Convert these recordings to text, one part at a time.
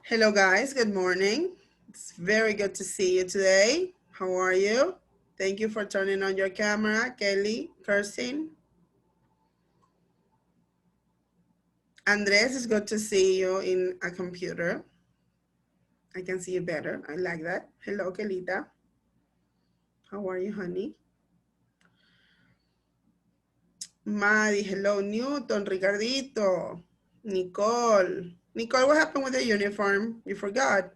Hello guys, good morning. It's very good to see you today. How are you? Thank you for turning on your camera, Kelly, Kirsten. Andres, it's good to see you in a computer. I can see you better. I like that. Hello, Kelita. How are you, honey? Maddie, hello, Newton, Ricardito, Nicole. Nicole, what happened with the uniform? You forgot.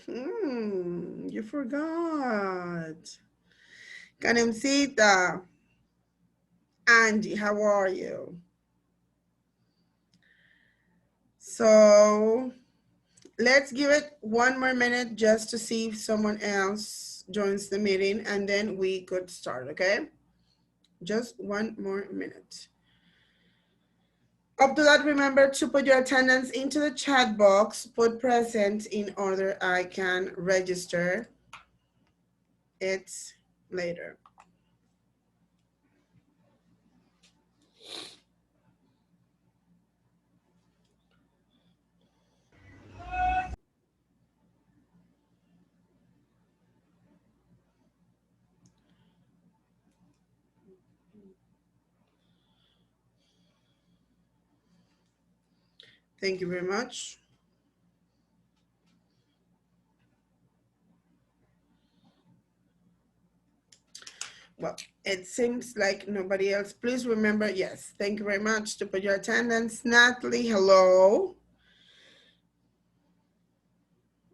You forgot. Kanemcita, Angie, how are you? So let's give it one more minute just to see if someone else joins the meeting and then we could start, okay? Just one more minute. Up to that, remember to put your attendance into the chat box, put present in order I can register it later. Thank you very much. Well, it seems like nobody else. Please remember, yes, thank you very much to put your attendance. Natalie, hello.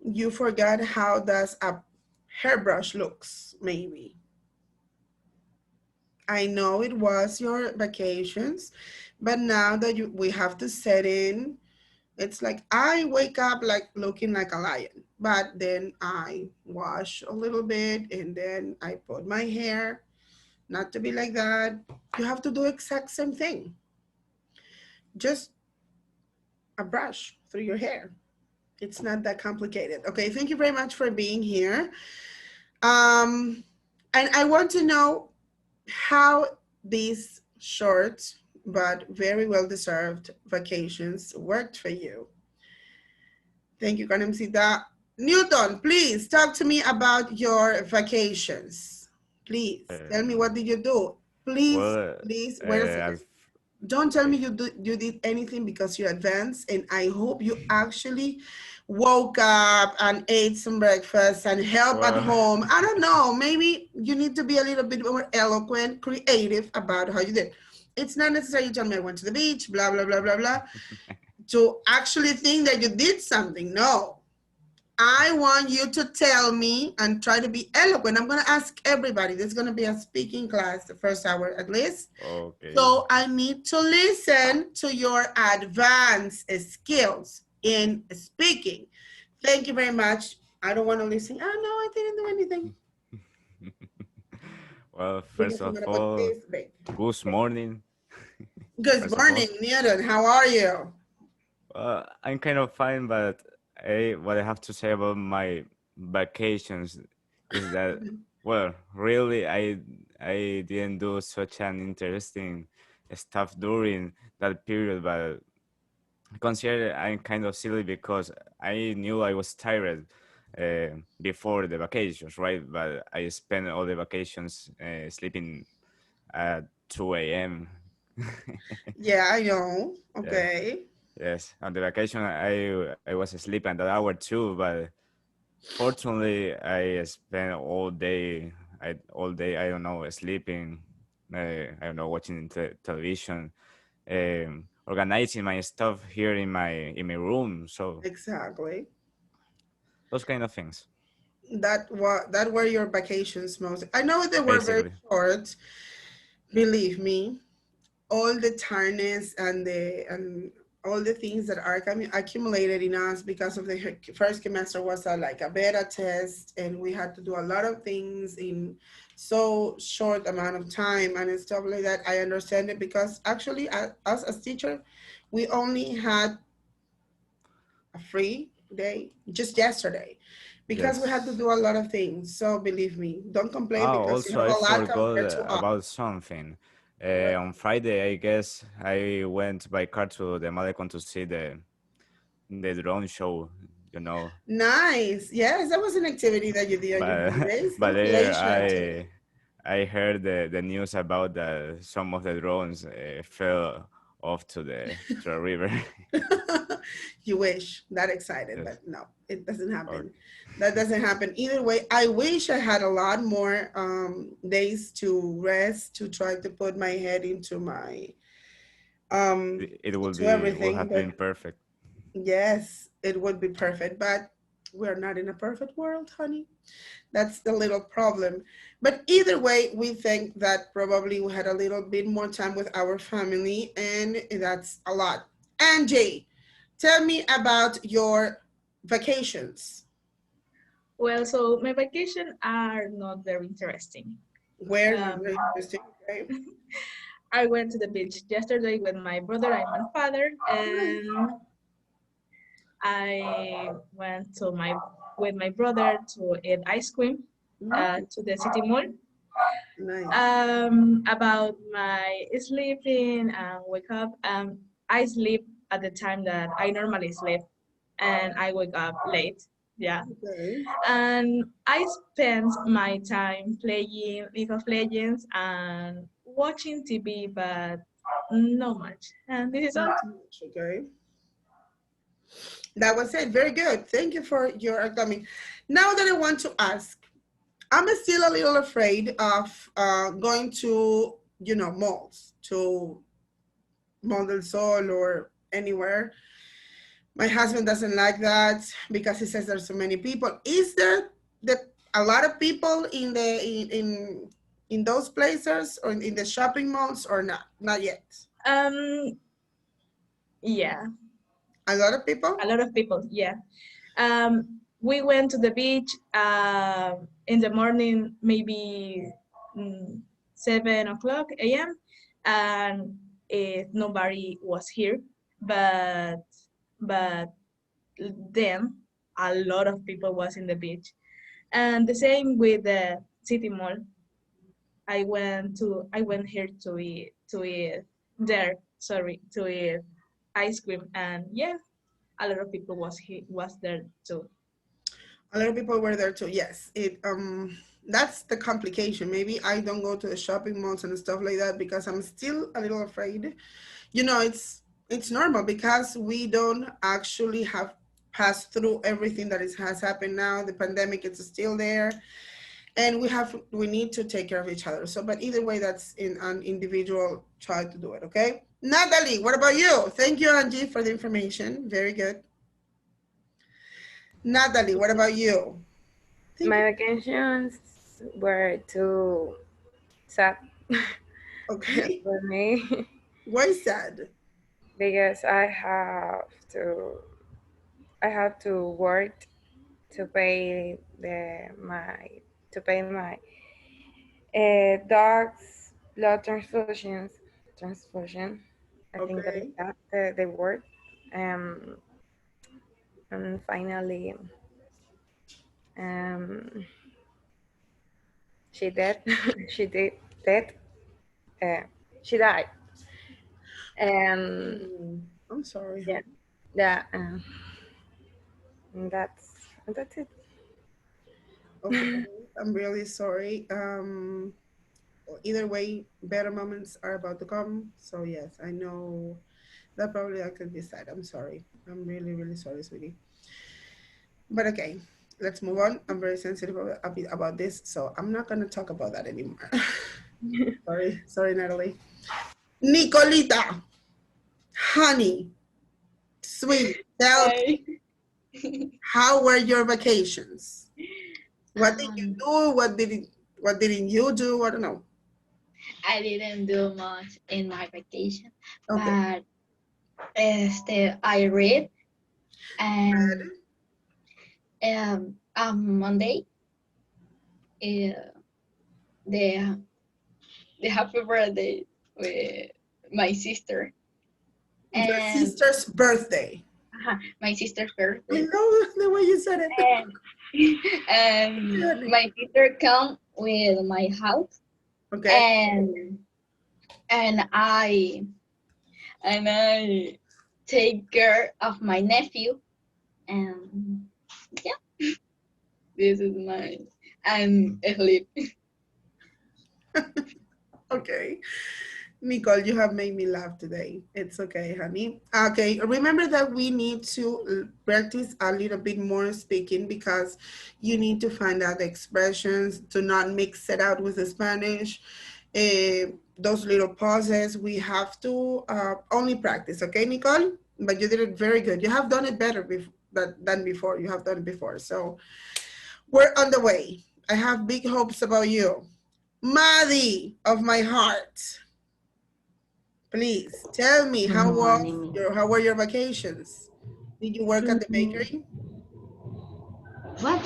You forgot how does a hairbrush looks, maybe. I know it was your vacations, but now that we have to set in, it's like I wake up like looking like a lion, but then I wash a little bit and then I put my hair, not to be like that. You have to do exact same thing. Just a brush through your hair. It's not that complicated. Okay, thank you very much for being here. And I want to know how these short but very well deserved vacations worked for you. Thank you, Kanemcita. Newton, please talk to me about your vacations. Please tell me what did you do? Please, Well, please, wait a second. Don't tell me okay. you did anything because you're advanced, and I hope you actually woke up and ate some breakfast and help at Well, home. I don't know, maybe you need to be a little bit more eloquent, creative about how you did. It's not necessary you tell me I went to the beach, blah, blah, blah, blah, blah, to actually think that you did something. No, I want you to tell me and try to be eloquent. I'm going to ask everybody. There's going to be a speaking class the first hour at least. okay. So I need to listen to your advanced skills in speaking. Thank you very much. I don't want to listen. Oh, no, I didn't do anything. Well, Because first I'm of going to put all, this big. good morning. Good First of morning, all, Newton. How are you? I'm kind of fine, but what I have to say about my vacations is that, well, really, I didn't do such an interesting stuff during that period, but I consider I'm kind of silly because I knew I was tired before the vacations, right? But I spent all the vacations sleeping at 2 a.m. Yeah, I know. Yeah, Okay. yes. On the vacation, I was asleep at that hour too, but fortunately, I spent all day. I don't know, sleeping. I don't know, watching television, organizing my stuff here in my room. So Exactly. those kind of things, That were your vacations most. I know they were very basically. short, believe me. All the tiredness and all the things that are accumulated in us because of the first semester was like a beta test, and we had to do a lot of things in so short amount of time and stuff like that. I understand it because actually, us as teacher, we only had a free day just yesterday because we had to Yes. do a lot of things. So believe me, don't complain Oh, because you also have I a lot forgot compared to us. about something. On Friday, I guess I went by car to the Malecon to see the drone show. You know, Nice. Yes, that was an activity that you did on your but birthdays. but there Congratulations. I heard the news about that some of the drones fell off to the river. You wish that excited, Yes. but no, it doesn't happen. Okay. That doesn't happen. Either way, I wish I had a lot more days to rest to try to put my head It will into be will everything. have But been perfect. yes, it would be perfect. But we're not in a perfect world, honey. That's the little problem. But either way, we think that probably we had a little bit more time with our family, and that's a lot. Angie, tell me about your vacations. Well, so my vacation are not very interesting. Where not Um, very interesting, okay? I went to the beach yesterday with my brother and my father, Nice. and I went to my with my brother to eat ice cream Mhm. to the city mall. Nice. About my sleeping and wake up, I sleep at the time that I normally sleep, and I wake up late. Yeah, Okay. and I spend my time playing League of Legends and watching TV, but not much. And this is all. Not too much, okay. That was it. Very good. Thank you for your coming. Now that I want to ask, I'm still a little afraid of going to, malls, to Mall del Sol or anywhere. My husband doesn't like that because he says there's so many people. Is there the a lot of people in those places or in the shopping malls or not? Not yet. Um, yeah, A lot of people. a lot of people. Yeah. We went to the beach in the morning, maybe 7 o'clock a.m. and nobody was here, but but then a lot of people was in the beach. And the same with the city mall. I went here to eat there, sorry, to eat ice cream, and yeah, a lot of people was there too. A lot of people were there too. Yes, it that's the complication. Maybe I don't go to the shopping malls and stuff like that because I'm still a little afraid. It's normal because we don't actually have passed through everything that has happened now. The pandemic is still there, and we need to take care of each other. So, but either way, that's in an individual try to do it. Okay, Natalie, what about you? Thank you, Angie, for the information. Very good. Natalie, what about you? Thank you. My vacations were too sad Okay. for me Why sad? because I have to work to pay my dog's blood transfusion. I think that is Okay. that the word. Um, and finally, um, she dead. she did dead. Uh, she died. Um, Oh, I'm sorry, yeah, honey. yeah. That's it. Okay, I'm really sorry. Either way, better moments are about to come. So yes, I know that probably I could be sad. I'm sorry. I'm really, really sorry, sweetie. But okay, let's move on. I'm very sensitive about this, so I'm not gonna talk about that anymore. Sorry, Natalie. Nicolita, honey, sweet, tell me, Hi. how were your vacations? What did you Um, do? What didn't you do? I don't know. I didn't do much in my vacation, Okay. but I read and on Monday, uh, the the happy birthday with my sister Your and sister's birthday. my sister's I birthday, know the way you said it. and and Good. my sister come with my house Okay. and and I take care of my nephew, and yeah, this is my and sleep. Okay. Nicole, you have made me laugh today. It's okay, honey. Okay, remember that we need to practice a little bit more speaking because you need to find out the expressions, to not mix it out with the Spanish. Those little pauses, we have to only practice, okay, Nicole? But you did it very good. You have done it better than before. You have done it before. So we're on the way. I have big hopes about you. Maddie of my heart. Please tell me Good morning. how were your vacations? Did you work at the Mm, bakery? What?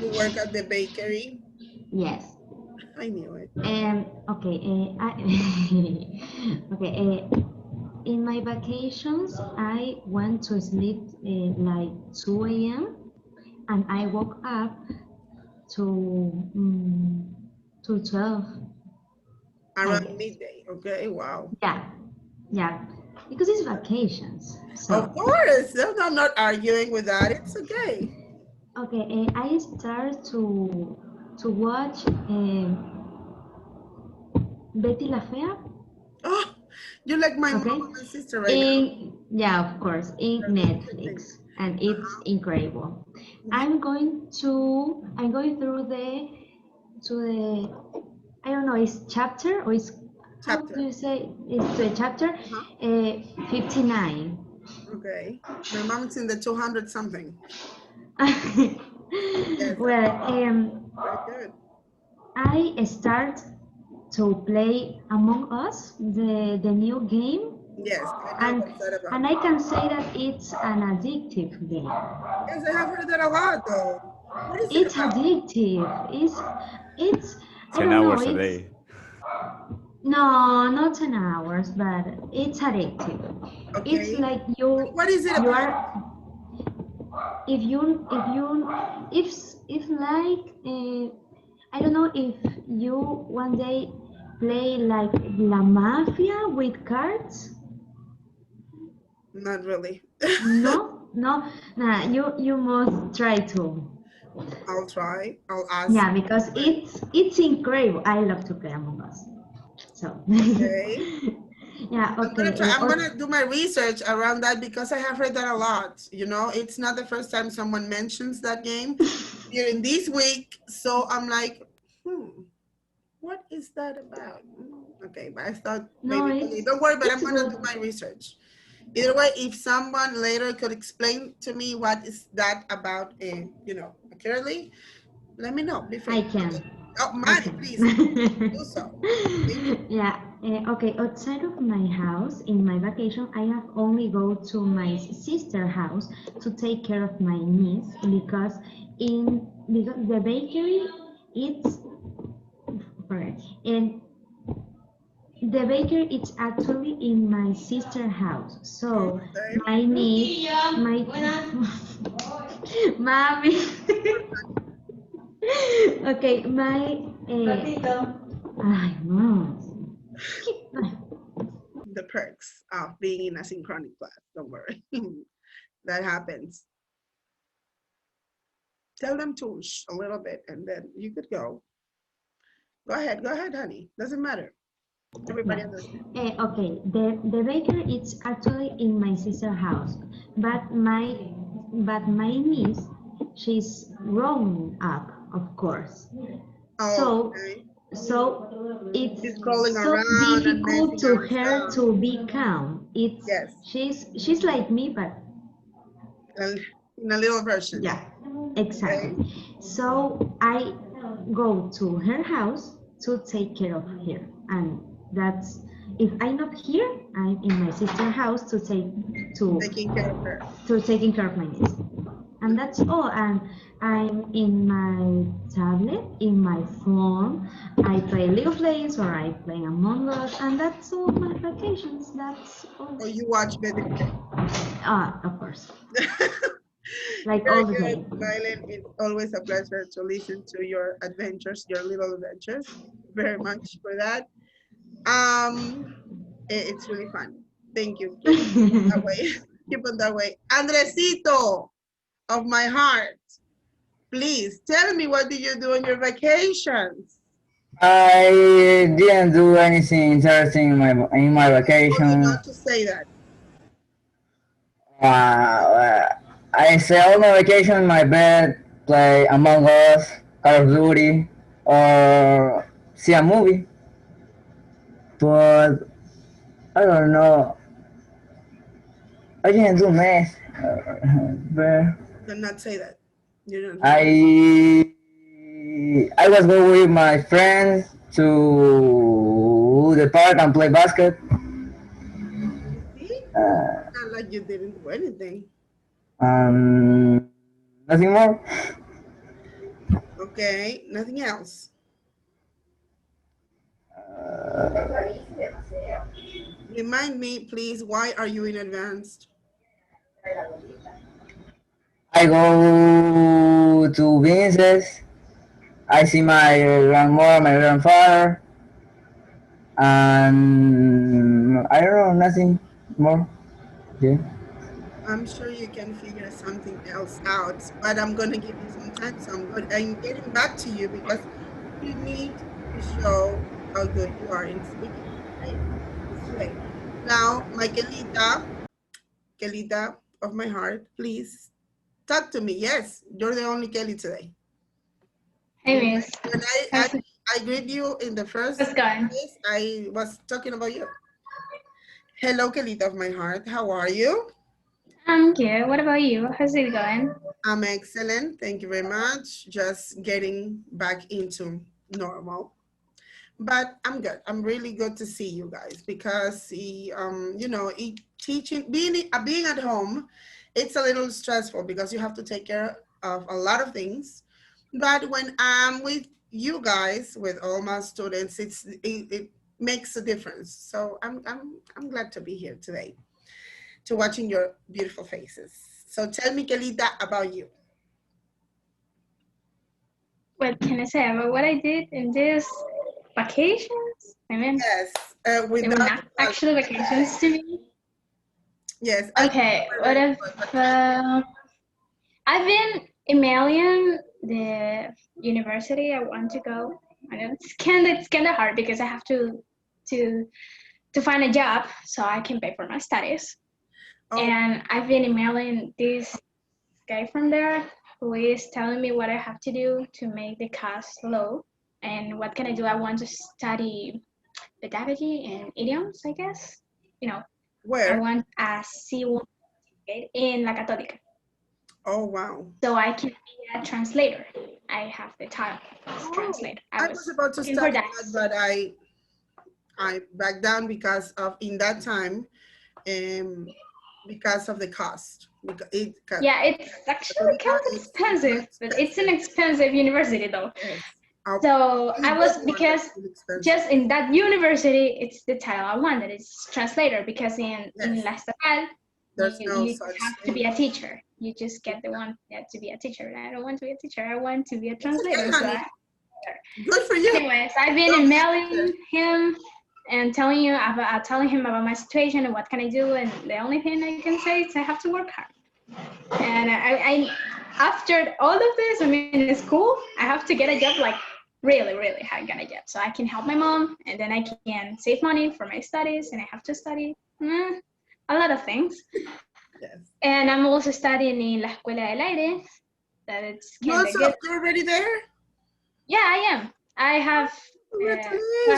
You work at the bakery? Yes. I knew it. Okay. Okay. In my vacations, I went to sleep like 2 a.m. and I woke up to to 12, I Around guess. midday. Okay, wow. Yeah. Yeah. Because it's vacations. Of So, course. I'm not arguing with that. It's okay. okay. I start to watch Betty la Fea. Oh, you're like my mom Okay. and my sister right now. Yeah, of course, in Interesting. Netflix, and it's incredible. You- I'm going through to the, I don't know, it's chapter or it's, how do Chapter. you say, it's the chapter Uh-huh. 59. Okay. My mom's in the 200 something. Yes, Well, very good. I start to play Among Us, the new game, Yes, I know and what's that about. I can say that it's an addictive game. Yes, I have heard that a lot though. What is it It's about? addictive. It's I 10 don't know. hours a It's day. no, not 10 hours, but it's addictive. It's Okay. like you What is it you about? are if like I don't know if you one day play like La Mafia with cards. Not really. No, no, nah. You must try to. I'll try. I'll ask Yeah, because my it's incredible. I love to play Among Us. So okay. yeah, I'm gonna okay. try. I'm gonna do my research around that because I have heard that a lot. You know, it's not the first time someone mentions that game during this week. So I'm like, what is that about? Okay, but I thought No, maybe okay, don't worry, but I'm it's gonna good. do my research. Either way, if someone later could explain to me what is that about, accurately, let me know. Be I free. Okay. can. Oh, I Maddie, please can. do so. Thank you. Yeah. Okay. Outside of my house, in my vacation, I have only go to my sister house to take care of my niece because the bakery it's correct and the bakery is actually in my sister house. So Okay. my niece, my mommy. Okay, my ay, no. The perks of being in a synchronic class. Don't worry. That happens. Tell them to a little bit and then you could go. Go ahead, honey. Doesn't matter. Everybody Yeah. understands. Okay. The baker is actually in my sister house, but my niece, she's grown up, of course. Oh, So okay. it's She's crawling so around and difficult messing to up her stuff. to be calm. It's Yes. she's like me, but In a little version. yeah, Okay. exactly. So I go to her house to take care of her, and that's if I'm not here, I'm in my sister's house to Taking care of her. taking care of my niece, and that's all. And I'm in my tablet, in my phone. I play League of Legends or I play Among Us, and that's all my vacations. That's all. Or you watch Betty the Of course, like Very all the good, day. Mylan. It's always a pleasure to listen to your adventures, your little adventures. Very much for that. It's really fun. Thank you. Keep on that way. Keep on that way. Andresito of my heart, please tell me, what did you do on your vacations? I didn't do anything interesting in my For you vacation. not to say that. I stay on my vacation in my bed, play Among Us, Call of Duty, or see a movie. But I don't know. I didn't do much. But Do not say that. You don't do. I was going with my friends to the park and play basket. You see? Not like you didn't do anything. Um, Nothing more. Okay, nothing else. Remind me, please, why are you in advanced? I go to Vince's. I see my grandmother, my grandfather, and I don't know nothing more. Yeah. I'm sure you can figure something else out, but I'm going to give you some time. So I'm getting back to you because you need to show how good you are in speaking, right? It's today. Now, my Kelita of my heart, please talk to me. Yes, you're the only Kelly today. Hey, Miss. When I greet you in the first How's it going? place, I was talking about you. Hello, Kelita of my heart. How are you? I'm good. What about you? How's it going? I'm excellent. Thank you very much. Just getting back into normal. But I'm good. I'm really good to see you guys because teaching, being at home, it's a little stressful because you have to take care of a lot of things. But when I'm with you guys, with all my students, it makes a difference. So I'm glad to be here today, to watching your beautiful faces. So tell me, Kelita, about you. What can I say about what I did in this vacations? I mean, Yes, they were without not actual vacations to me. yes, Okay, what if I've been emailing the university I want to go. I know it's kind of hard because I have to to find a job so I can pay for my studies. oh, And I've been emailing this guy from there who is telling me what I have to do to make the cost low and what can I do. I want to study pedagogy and idioms, I guess. You know, I where? want a C1 certificate in La Católica. Oh, wow. So I can be a translator. I have the title as Oh, translator. I I was was about to looking for study that. that, but I backed down because of in that time, um, because of the cost. Because Yeah, it's actually kind of it's more expensive, but it's an expensive. expensive university though. Yes. So Only I was, good one, but because it's expensive. just in that university, it's the title I wanted. It's translator, because in Yes. La Estatal, There's no you such have to thing. be a teacher. You just get the one to be a teacher. I don't want to be a teacher. I want to be a It's okay, translator. So honey. Good for you. anyways, I've been Don't emailing him and telling him about my situation and what can I do. And the only thing I can say is I have to work hard. And I after all of this, I mean, in school, I have to get a job, like really hard get a job, so I can help my mom, and then I can save money for my studies, and I have to study a lot of things. Yes. And I'm also studying in La Escuela del Aire. That it's kind of good. You're already there? Yeah, I am. I have class on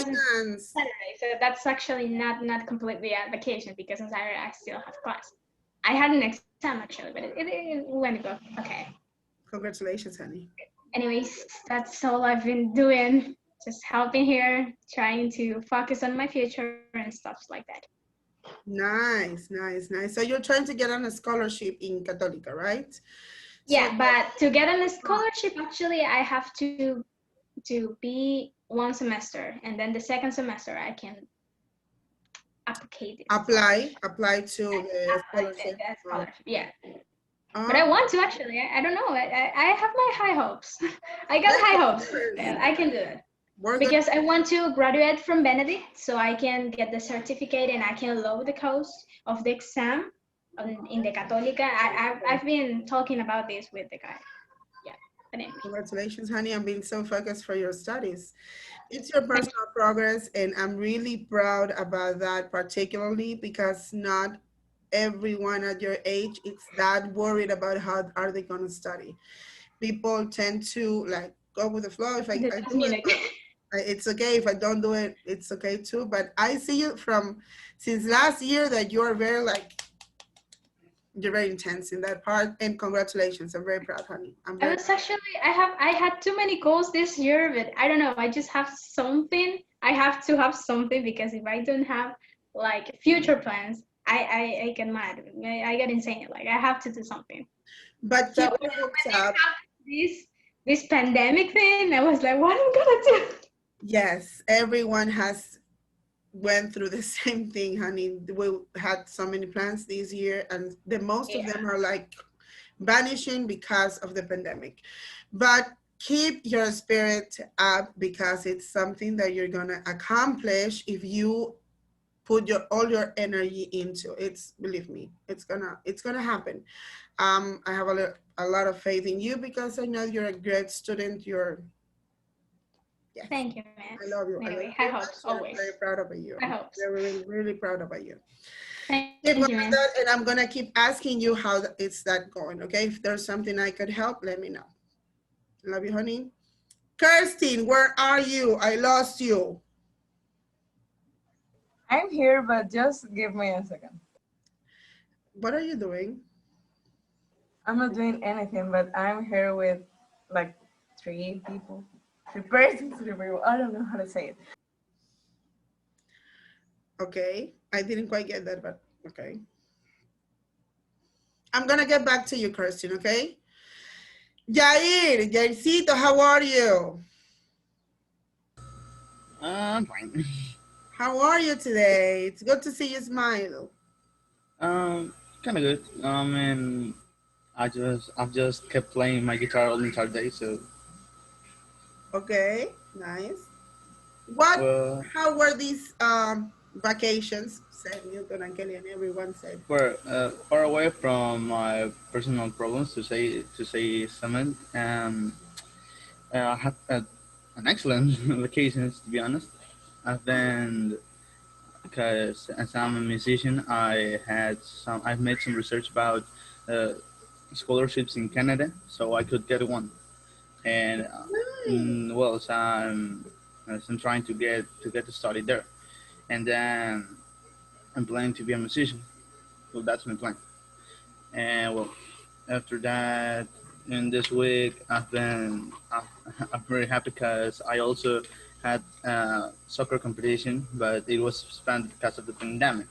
Congratulations. Saturday, so that's actually not completely a vacation, because on Saturday I still have class. I had an exam actually, but it went good. Okay. Congratulations, honey. Anyways, that's all I've been doing. Just helping here, trying to focus on my future and stuff like that. Nice. So you're trying to get on a scholarship in Católica, right? So Yeah, but to get on a scholarship, actually, I have to be one semester, and then the second semester I can apply to the scholarship. Yeah. But I want to, actually. I don't know. I have my high hopes. I got high hopes. Yeah, I can do it. Work on. Because I want to graduate from Benedict so I can get the certificate and I can lower the cost of the exam in the Católica. I've been talking about this with the guy. Yeah, but anyway. Congratulations, honey, on being so focused for your studies. It's your personal progress, and I'm really proud about that, particularly because not everyone at your age is that worried about how are they going to study. People tend to like go with the flow. If I That's do me it, like it's okay. If I don't do it, it's okay too. But I see you from since last year that you're very like you're very intense in that part. And congratulations, I'm very proud, honey. I'm I very. was actually I had too many goals this year, but I don't know. I just have something. I have to have something because if I don't have like future plans, I get mad. I get insane. Like I have to do something. But So keep when your hopes they up. have this pandemic thing, I was like, what am I gonna do? Yes, everyone has went through the same thing, honey. We had so many plans this year, and the most of Yeah. them are like vanishing because of the pandemic. But keep your spirit up because it's something that you're gonna accomplish if you put your all your energy into it's believe me it's gonna happen. I have a lot of faith in you because I know you're a great student. You're yes, Thank you, man. I love you. I love Anyway, you high very hopes much. I'm always. very proud of you. High I'm hopes. very, really, really proud of you. Thank Keep you, going man. with that, and I'm gonna keep asking you how it's that going. Okay, if there's something I could help, let me know. Love you, honey. Kirsten, where are you? I lost you. I'm here, but just give me a second. What are you doing? I'm not doing anything, but I'm here with like 3 people. 3 persons, 3 people. I don't know how to say it. Okay, I didn't quite get that, but okay. I'm gonna get back to you, Kirsten. Okay. Jaircito, how are you? I'm fine. How are you today? It's good to see you smile. Kind of good. And I've just kept playing my guitar all the entire day. So, Okay, nice. What? well, How were these vacations? Said Newton and Kelly and everyone said. we're far away from my personal problems to say something. I had an excellent vacations, to be honest. I've been because as I'm a musician, I've made some research about uh, scholarships in Canada, so I could get one. And Nice. well, so I'm trying to get to study there, and then I'm planning to be a musician. Well, that's my plan. And well, after that, in this week, I'm very happy because I also had soccer competition, but it was suspended because of the pandemic.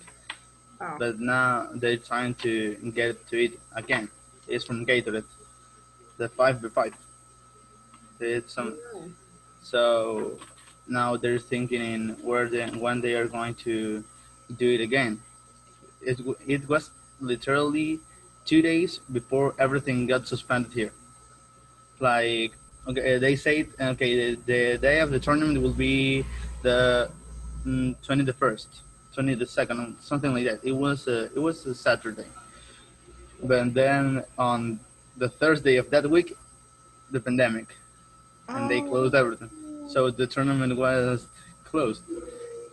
Oh, But now they're trying to get to it again. It's from Gatorade, the 5v5. It's some nice. So now they're thinking in when they are going to do it again. It was literally 2 days before everything got suspended here. Like okay, they say okay the day of the tournament will be the 21st, 22nd, something like that. It was a Saturday, but then on the Thursday of that week, the pandemic, and they closed Oh, everything. So the tournament was closed.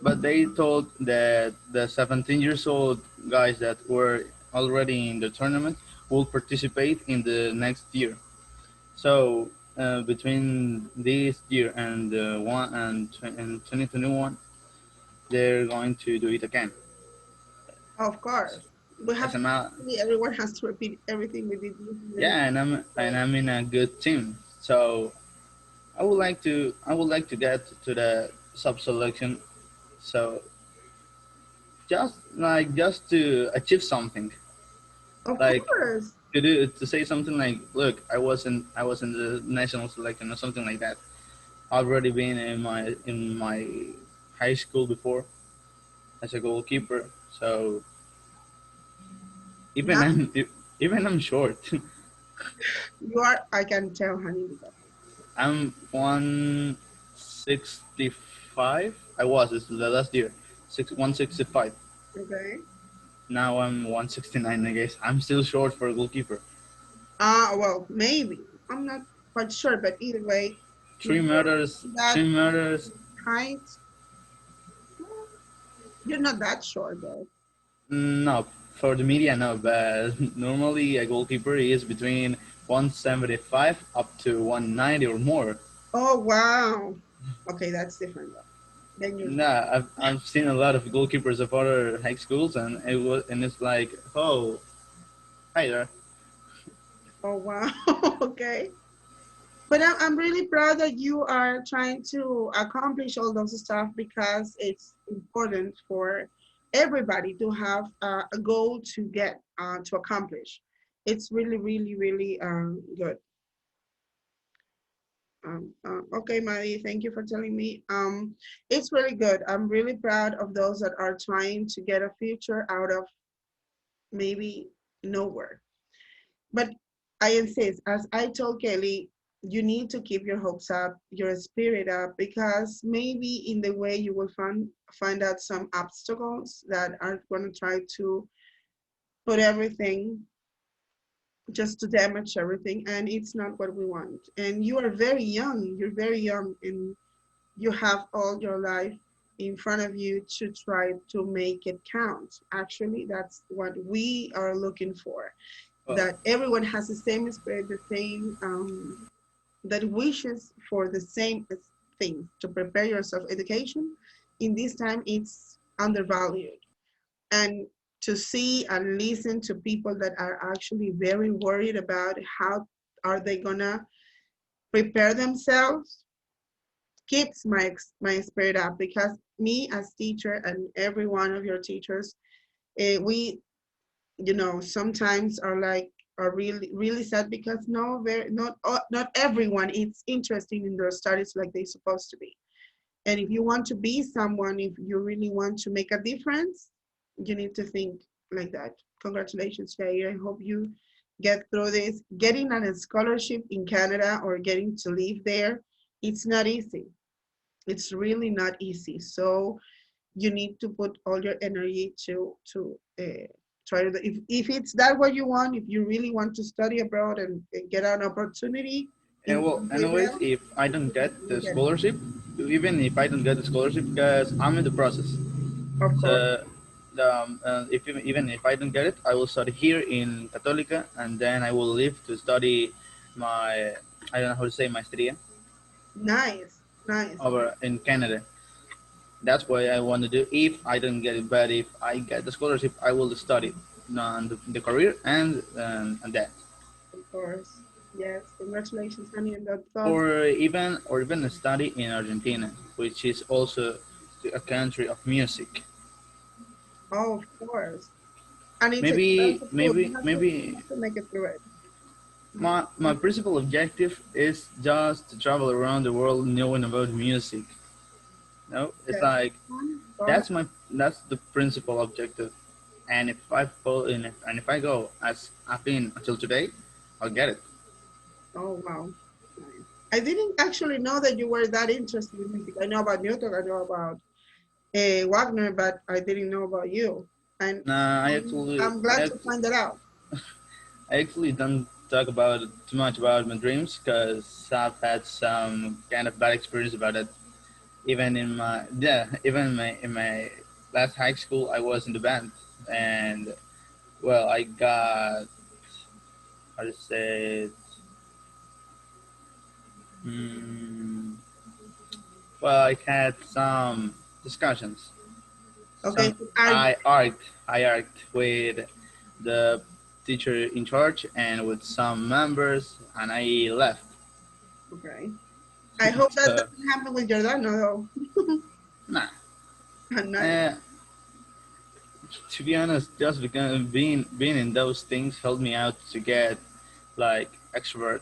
But they told that the 17 years old guys that were already in the tournament will participate in the next year. So between this year and one and 2021, they're going to do it again. of course. We As have a ma- everyone has to repeat everything we did this year. yeah, and I'm in a good team. So I would like to get to the sub selection. So just to achieve something, Of like course. to say something like, look, I was in the national selection or something like that. I've already been in my high school before as a goalkeeper, so even Now I'm short. you are, I can tell, honey, because I'm 165. I was this the last year, 165. Okay. Now I'm 169. I guess I'm still short for a goalkeeper. Well, maybe. I'm not quite sure, but either way, if Three you're meters, that 3 meters. height, you're not that short though. No, for the media, no. But normally a goalkeeper is between 175 up to 190 or more. Oh wow. Okay, that's different though. Then you're short. Nah, I've seen a lot of goalkeepers of other high schools, and it's like, oh, hi there. Oh wow. Okay. But I'm really proud that you are trying to accomplish all those stuff because it's important for everybody to have a goal to get to accomplish. It's really, really, really good. Okay, Maddie, thank you for telling me. It's really good. I'm really proud of those that are trying to get a future out of maybe nowhere. But I insist, as I told Kelly, you need to keep your hopes up, your spirit up, because maybe in the way you will find out some obstacles that are going to try to put everything just to damage everything, and it's not what we want. And you are very young. You're very young, and you have all your life in front of you to try to make it count. Actually, that's what we are looking for, Well, that everyone has the same spirit, the same that wishes for the same thing to prepare yourself. Education in this time it's undervalued, and to see and listen to people that are actually very worried about how are they gonna prepare themselves keeps my spirit up, because me as teacher and every one of your teachers, we sometimes are like are really really sad because no very not everyone is interested in their studies like they're supposed to be. And if you want to be someone, if you really want to make a difference, you need to think like that. Congratulations, Jair. I hope you get through this. Getting a scholarship in Canada or getting to live there, it's not easy. It's really not easy. So you need to put all your energy to try to, if it's that what you want, if you really want to study abroad and get an opportunity yeah, in well, anyways, Israel, if I don't get you the get it. scholarship, even if I don't get the scholarship, because I'm in the process. Of course. So, if even if I don't get it, I will study here in Católica, and then I will leave to study my, I don't know how to say, maestría Nice, nice. over in Canada. That's what I want to do if I don't get it. But if I get the scholarship, I will study on the career and that, Of course. Yes, congratulations, honey, on that thought. or even study in Argentina, which is also a country of music. Oh, of course. And it's Maybe expensive too. maybe You maybe have to make it through it. my principal objective is just to travel around the world knowing about music. No, it's Okay. like Go ahead. that's the principal objective. And if I fall in it, and if I go as I've been until today, I'll get it. Oh, wow. Nice. I didn't actually know that you were that interested in music. I know about Newton, I know about Wagner, but I didn't know about you. And Nah, I'm glad to find that out. I actually don't talk about too much about my dreams because I've had some kind of bad experience about it. Even in my last high school, I was in the band, and well, I got, how to say it, mm, well, I had some discussions. Okay, Some so are you I argued with the teacher in charge and with some members, and I left. okay? I hope that So doesn't happen with Giordano, though. nah. Nice. Uh, to be honest, just because being in those things helped me out to get like extrovert.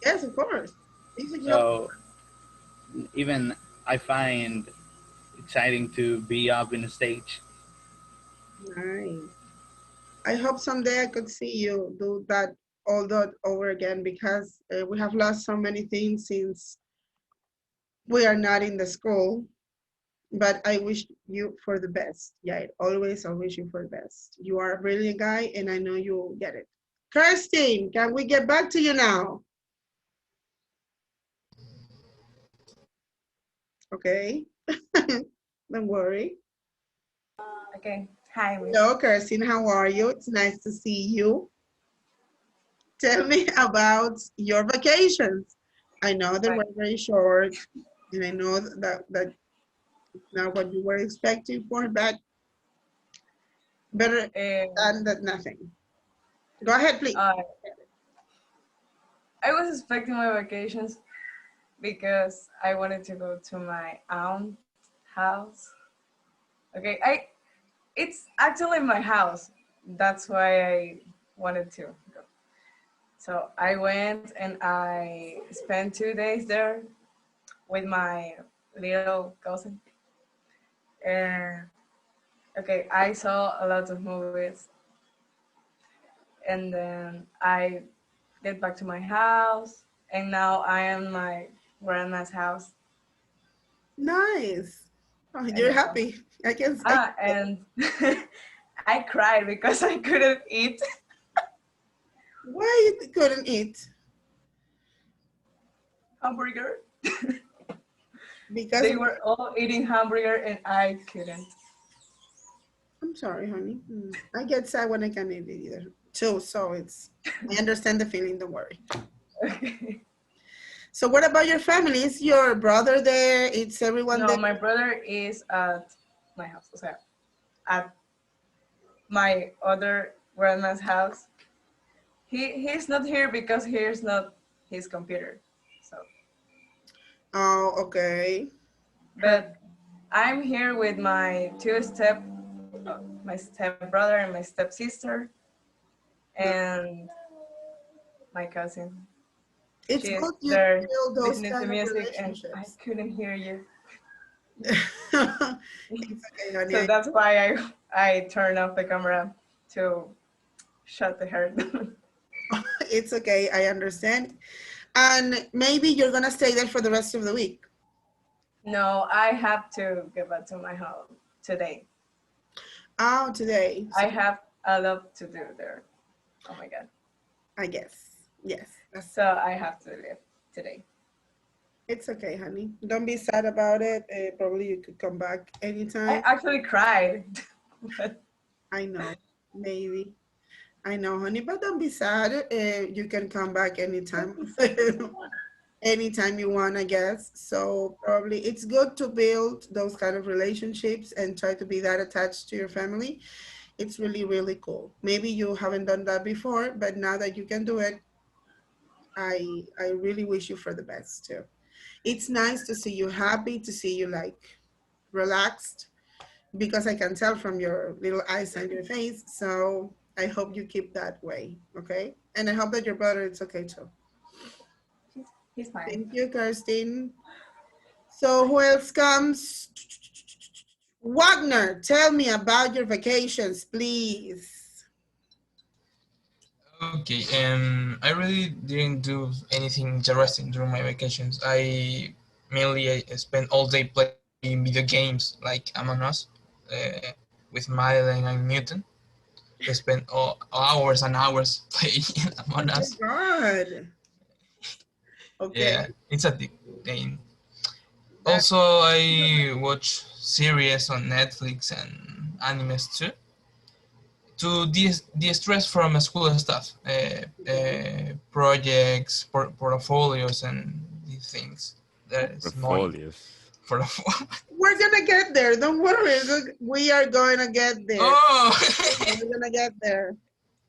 Yes, of course. Music helps. So even I find exciting to be up in the stage. Nice. I hope someday I could see you do that all that over again, because we have lost so many things since We are not in the school, but I wish you for the best. Yeah, always I wish you for the best. You are a brilliant guy, and I know you'll get it. Kirsten, can we get back to you now? Okay. Don't worry. Okay. Hi, Miss. Hello, Kirsten. How are you? It's nice to see you. Tell me about your vacations. I know they Right. were very short, and I know that not what you were expecting for, but better than that nothing. Go ahead, please. I was expecting my vacations because I wanted to go to my aunt's house. Okay, it's actually my house. That's why I wanted to go. So I went and I spent 2 days there with my little cousin. And okay, I saw a lot of movies. And then I get back to my house, and now I am my grandma's house. Nice. Oh, you're happy. I can say. And I cried because I couldn't eat. Why you couldn't eat? Hamburger. Because They were all eating hamburger and I couldn't. I'm sorry, honey. I get sad when I can't eat it either. Too, so I understand the feeling, don't worry. Okay. So what about your family? Is your brother there? It's everyone No, there? my brother is at my house, o sea, at my other grandma's house. He's not here because here's not his computer. So. Oh, okay. But I'm here with my my step brother and my stepsister, and my cousin. It's She's good you there build those listening to kind of music, and I relationships. couldn't hear you. It's okay, honey. So that's why I turned off the camera to shut the hair. It's okay, I understand. And maybe you're gonna stay there for the rest of the week. No, I have to get back to my home today. Oh, today. I have a lot to do there. Oh my God. I guess. Yes. So I have to leave today. It's okay, honey. Don't be sad about it. Probably you could come back anytime. I actually cried. I know. Maybe. I know, honey, but don't be sad. You can come back anytime. Anytime you want, I guess. So probably it's good to build those kind of relationships and try to be that attached to your family. It's really, really cool. Maybe you haven't done that before, but now that you can do it, I really wish you for the best too. It's nice to see you happy, to see you like relaxed, because I can tell from your little eyes and your face. So I hope you keep that way, okay? And I hope that your brother is okay too. He's fine. Thank you, Kirsten. So who else comes? Wagner, tell me about your vacations, please. Okay, I really didn't do anything interesting during my vacations. I mainly spent all day playing video games like Among Us with Madeline and Newton. We spent hours and hours playing Among Us. Oh my God. Okay. Yeah, it's addicting. Also, I watch series on Netflix and animes too. To de-stress from school stuff, projects, portfolios, and these things. That is annoying. We're gonna get there. Don't worry. We are going to get there. Oh. We're gonna get there.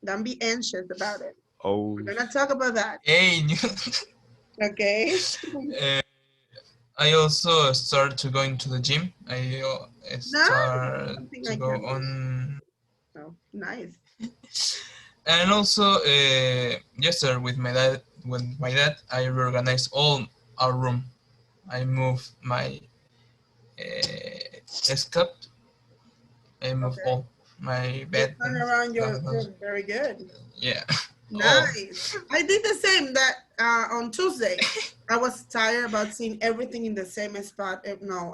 Don't be anxious about it. Oh. We're gonna talk about that. Hey. Okay. I also start to going to the gym. I start to go on. Oh, nice. And also, yesterday with my dad, I reorganized all our room. I moved my escape. I moved all my bed. Turn around your room. Very good. Yeah. Nice. I did the same that on Tuesday. I was tired about seeing everything in the same spot. No,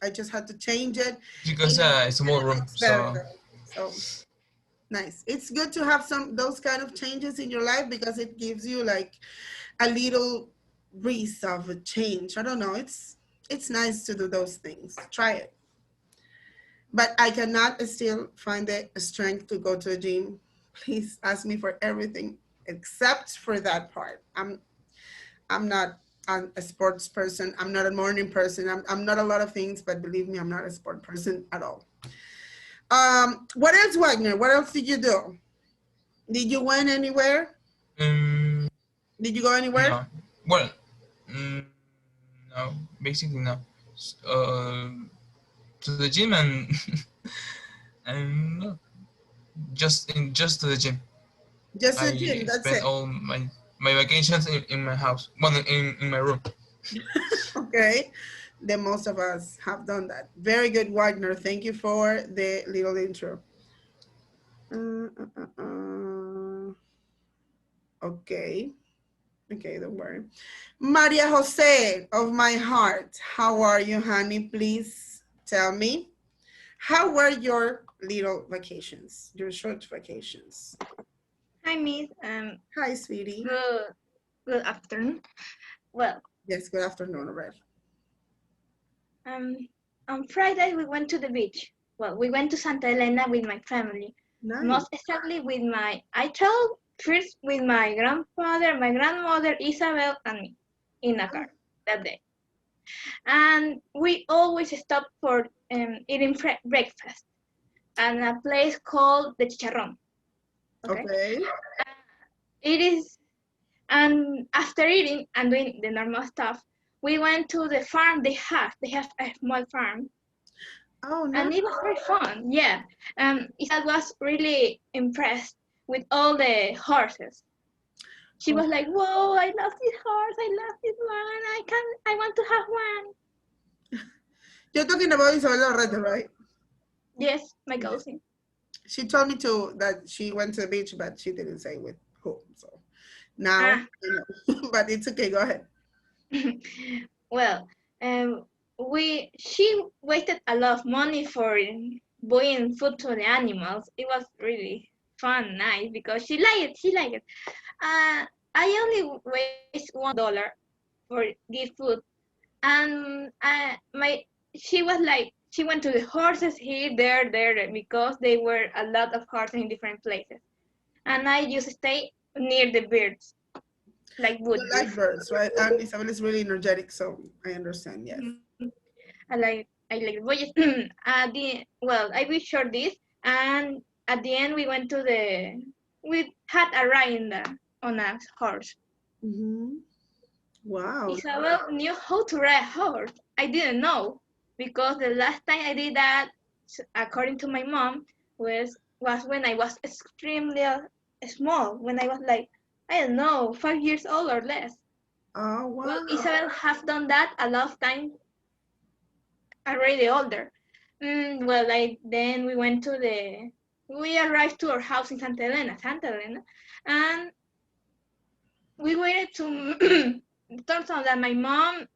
I just had to change it. because it's a And small it room, looks better so though. So nice. It's good to have those kind of changes in your life because it gives you like a little breeze of a change. I don't know. It's nice to do those things. Try it. But I cannot still find the strength to go to a gym. Please ask me for everything except for that part. I'm not a sports person. I'm not a morning person. I'm not a lot of things, but believe me, I'm not a sport person at all. What else, Wagner? What else did you do? Did you went anywhere? um, Did you go anywhere? no. Well, mm, no, basically no. To the gym and and no, just to the gym. Just the I gym. That's spent it. all my vacations in my house, well, in my room. Okay. Then most of us have done that. Very good, Wagner. Thank you for the little intro. Okay. Okay, don't worry. Maria Jose of my heart, how are you, honey? Please tell me. How were your little vacations, your short vacations? Hi, Miss. Hi, sweetie. Good, good afternoon. Well, Yes, good afternoon already. um, on Friday we went to the beach. Well, we went to Santa Elena with my family. Nice. Most exactly with I traveled first with my grandfather, my grandmother, Isabel, and me in a car that day. And we always stopped for eating breakfast at a place called the Chicharrón. Okay. It is, and after eating and doing the normal stuff, we went to the farm they have a small farm, Oh, no. and it was very fun. Yeah, Isabel was really impressed with all the horses. She was like, "Whoa, I love this horse! I love this one! I want to have one." You're talking about Isabel Orrete, right? Yes, my Yes. cousin. She told me to that she went to the beach, but she didn't say with whom. So now Ah, I know. But it's okay. Go ahead. well, she wasted a lot of money for buying food to the animals. It was really fun, nice because she liked it. She liked it. I only waste $1 for give food, and she was like she went to the horses here, there because they were a lot of horses in different places, and I just stay near the birds like You like woodpeckers. birds, right? And Isabel is really energetic, so I understand. Yes. I like voyages. I will share this, and at the end we had a ride on a horse. Mm-hmm. Wow. Isabel knew how to ride a horse. I didn't know because the last time I did that, according to my mom, was when I was extremely small. When I was like, I don't know, 5 years old or less. Oh, Well, wow. Isabel have done that a lot of times already older. Then we arrived to our house in Santa Elena, and we waited to. It turns out that my mom,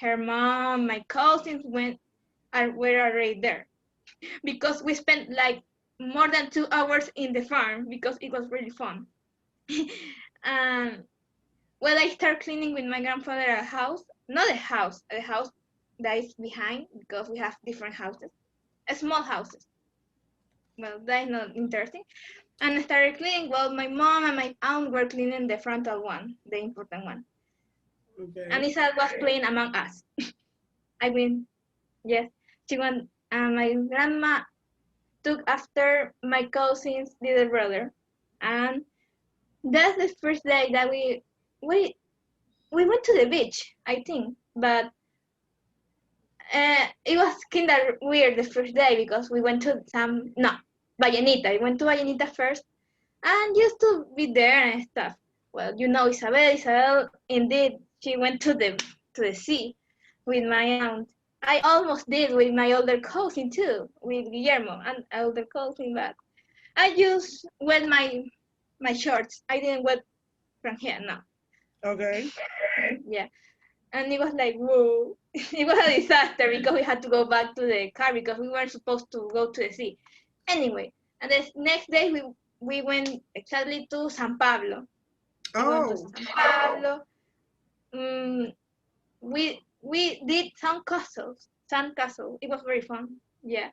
her mom, my cousins were already there because we spent like more than 2 hours in the farm because it was really fun. And I started cleaning with my grandfather a house, not a house that is behind because we have different houses, small houses. Well, that is not interesting. And I started cleaning. Well, my mom and my aunt were cleaning the frontal one, the important one. And Okay. Isabel was playing Among Us. I mean, yes, she went. My grandma took after my cousin's little brother, and that's the first day that we we went to the beach, I think. But it was kind of weird the first day because we went to Vallenita. I went to Vallenita first, and used to be there and stuff. Well, Isabel, indeed, she went to the sea with my aunt. I almost did with my older cousin too, with Guillermo, an older cousin, but I just wet my shorts. I didn't wet from here, no. Okay. Yeah. And it was like, whoa. It was a disaster because we had to go back to the car because we weren't supposed to go to the sea. Anyway, and the next day we went exactly to San Pablo. We went to Oh, San Pablo. Mm, we did sand castle. It was very fun. Yeah.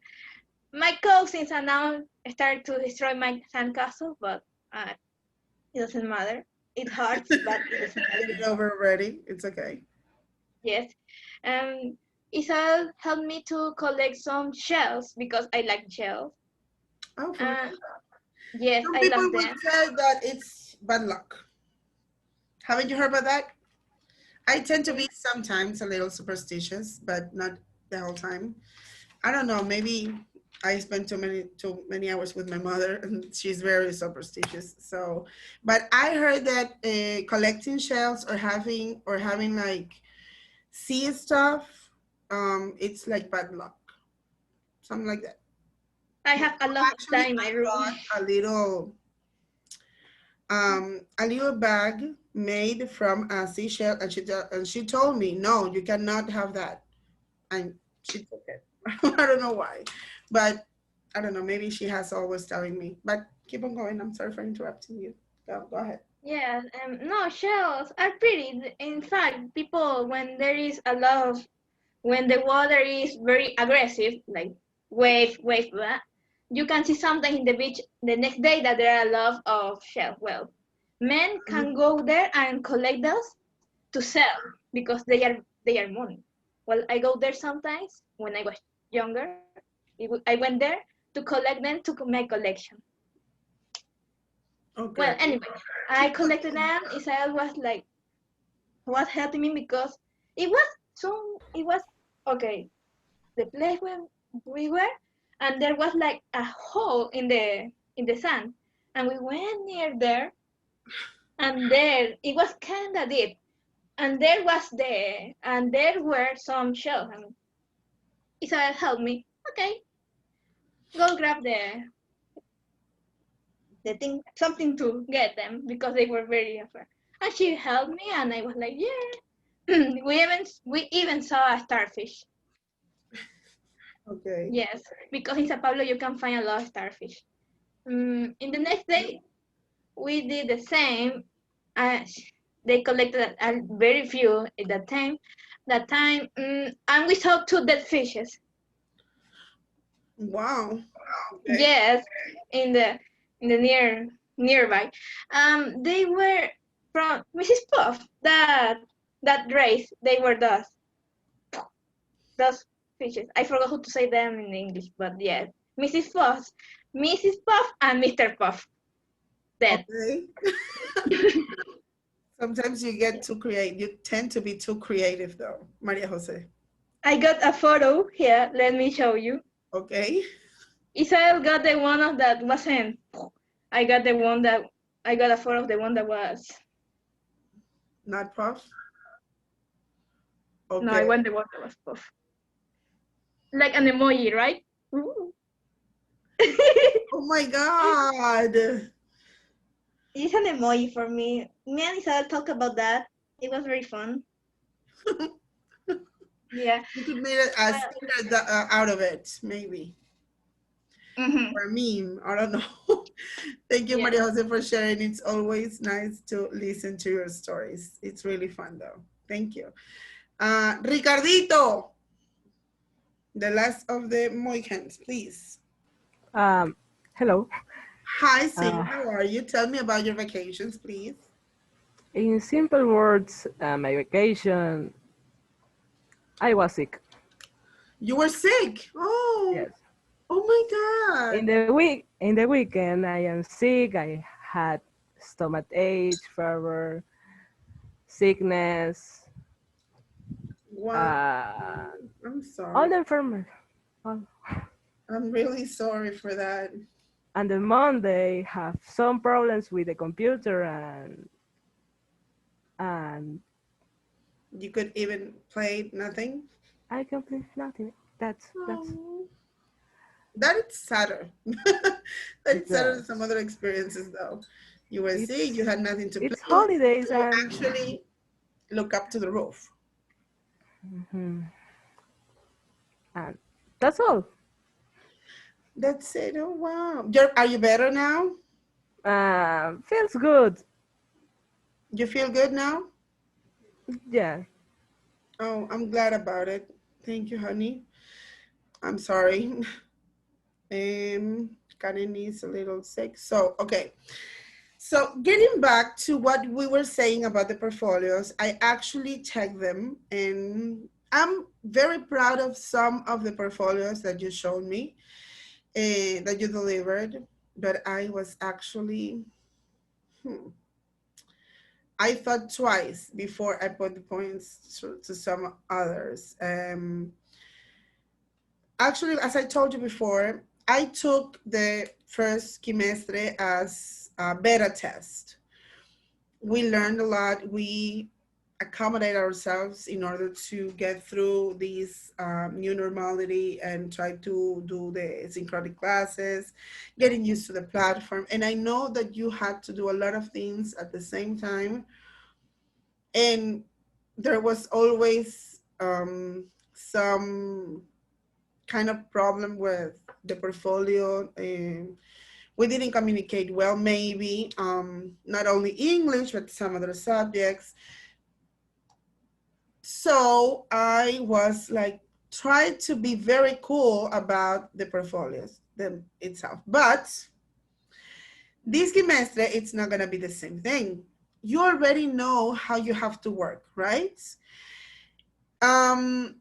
My cousins are now started to destroy my sandcastle, but it doesn't matter. It hurts, but it doesn't matter. it's over already. It's okay. Yes. Isabel helped me to collect some shells because I like shells. Oh, for Uh, real? yes, Some I people love would them. say that it's bad luck. Haven't you heard about that? I tend to be sometimes a little superstitious, but not the whole time. I don't know. Maybe I spend too many hours with my mother, and she's very superstitious. So, but I heard that collecting shells or having like sea stuff, it's like bad luck, something like that. I My have a mom lot of actually that in my I room. got a little bag made from a seashell, and she told me, no, you cannot have that, and she took it. I don't know why, but I don't know. Maybe she has always telling me. But keep on going. I'm sorry for interrupting you. Go ahead. Yes, no, shells are pretty. In fact, people, when the water is very aggressive, like wave, blah, you can see something in the beach the next day that there are a lot of shells. Well, men can go there and collect those to sell because they are money. Well, I go there sometimes when I was younger. I went there to collect them to make collection. Well, Okay. anyway, I collected them. Israel was helping me because it was okay. The place where we were, and there was like a hole in the sand, and we went near there, and there it was kind of deep, and there were some shells. And Isabel helped me. Okay, go grab the thing, something to get them because they were very afraid. And she helped me, and I was like, yeah. we even saw a starfish. Okay. Yes, because in Sao Paulo you can find a lot of starfish. In the next day, we did the same. Uh, they collected a very few at that time. And we saw two dead fishes. Wow. Okay. Yes, in the nearby. They were from Mrs. Puff. That race. They were those fishes. I forgot how to say them in English, but yes, Mrs. Puff, and Mr. Puff. Dead. Okay. Sometimes you get too creative. You tend to be too creative, though, Maria Jose. I got a photo here. Let me show you. Okay. Isabel got the one of that wasn't. I got the one that I got a photo of the one that was. Not puff. No, I Okay. want the one that was puff. Like an emoji, right? Ooh. Oh my God. It's an emoji for me. Me and Isabel talked about that. It was very fun. Yeah. You could make a sticker out of it, maybe. Mm-hmm. Or a meme. I don't know. Thank you, Yeah. Maria Jose, for sharing. It's always nice to listen to your stories. It's really fun, though. Thank you. Ricardito, the last of the Mohicans, please. Hello. Hi, Sim. Uh, How are you? Tell me about your vacations, please. in simple words, my vacation, I was sick. You were sick. Oh, Yes. oh my God. In the weekend, I am sick. I had stomach ache, fever, sickness, Wow. uh, I'm all sorry. the information. I'm really sorry for that. And the Monday have some problems with the computer and You could even play nothing. I complete nothing. That's Oh, that is sadder. That is sadder than some that's other experiences, though. You were sick, you it's had nothing to play it's with, holidays you and actually look up to the roof. Mhm. And that's all. That's it. Oh wow. Are you better now? Feels good. You feel good now? Yeah. Oh, I'm glad about it. Thank you, honey. I'm sorry. Karen is a little sick. So, okay. So getting back to what we were saying about the portfolios, I actually checked them and I'm very proud of some of the portfolios that you showed me, that you delivered, but I was actually, I thought twice before I put the points to some others. Actually, as I told you before, I took the first semester as a beta test. We learned a lot. We accommodate ourselves in order to get through this new normality and try to do the synchronic classes, getting used to the platform. And I know that you had to do a lot of things at the same time. And there was always some kind of problem with the portfolio. And we didn't communicate well, maybe, not only English, but some other subjects. So I was like, trying to be very cool about the portfolios them itself. But this semester, it's not gonna be the same thing. You already know how you have to work, right? Um,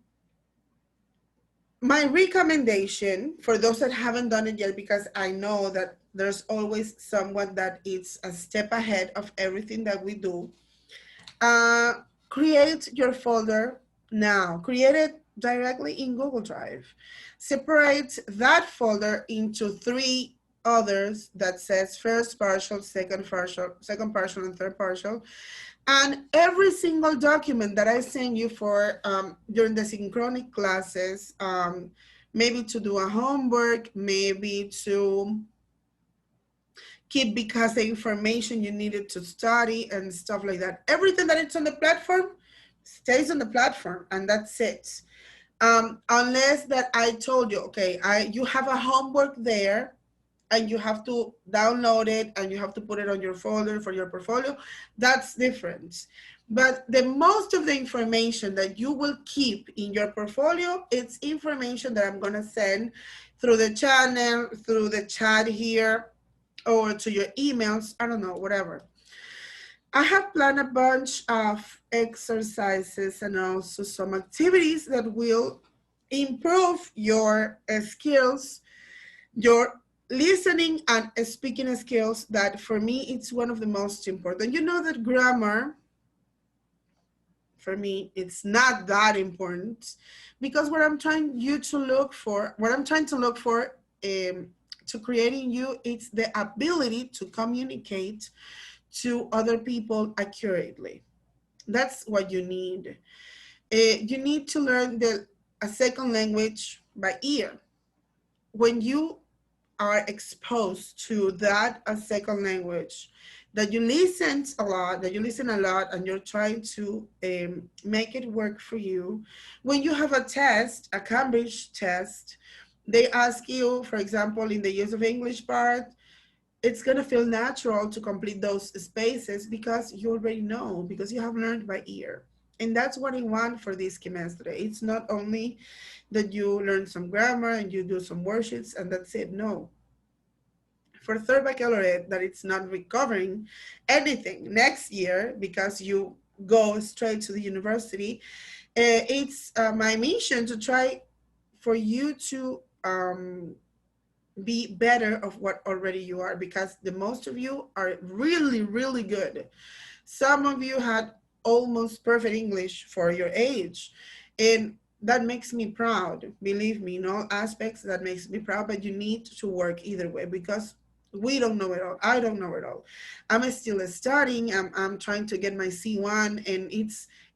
my recommendation for those that haven't done it yet, because I know that there's always someone that is a step ahead of everything that we do. Uh, create your folder now. Create it directly in Google Drive. Separate that folder into 3 others that says first partial, second partial, and third partial. And every single document that I send you for during the synchronic classes, maybe to do a homework, maybe to keep because the information you needed to study and stuff like that. Everything that it's on the platform stays on the platform, and that's it. Unless that I told you, okay, you have a homework there and you have to download it and you have to put it on your folder for your portfolio, that's different. But the most of the information that you will keep in your portfolio, it's information that I'm gonna send through the channel, through the chat here, or to your emails, I don't know, whatever. I have planned a bunch of exercises and also some activities that will improve your skills, your listening and speaking skills, that for me, it's one of the most important. You know that grammar, for me, it's not that important, because what I'm trying to look for, to creating you, it's the ability to communicate to other people accurately. That's what you need. You need to learn a second language by ear. When you are exposed to that a second language, that you listen a lot, and you're trying to make it work for you. When you have a test, a Cambridge test, they ask you, for example, in the use of English part, it's going to feel natural to complete those spaces because you already know, because you have learned by ear. And that's what I want for this semester. It's not only that you learn some grammar and you do some worksheets and that's it. No. For third baccalaureate, that it's not recovering anything next year because you go straight to the university. It's my mission to try for you to be better of what already you are, because the most of you are really, really good. Some of you had almost perfect English for your age, and that makes me proud. Believe me, in all aspects, that makes me proud, but you need to work either way, because we don't know it all. I don't know it all. I'm still studying. I'm trying to get my C1, and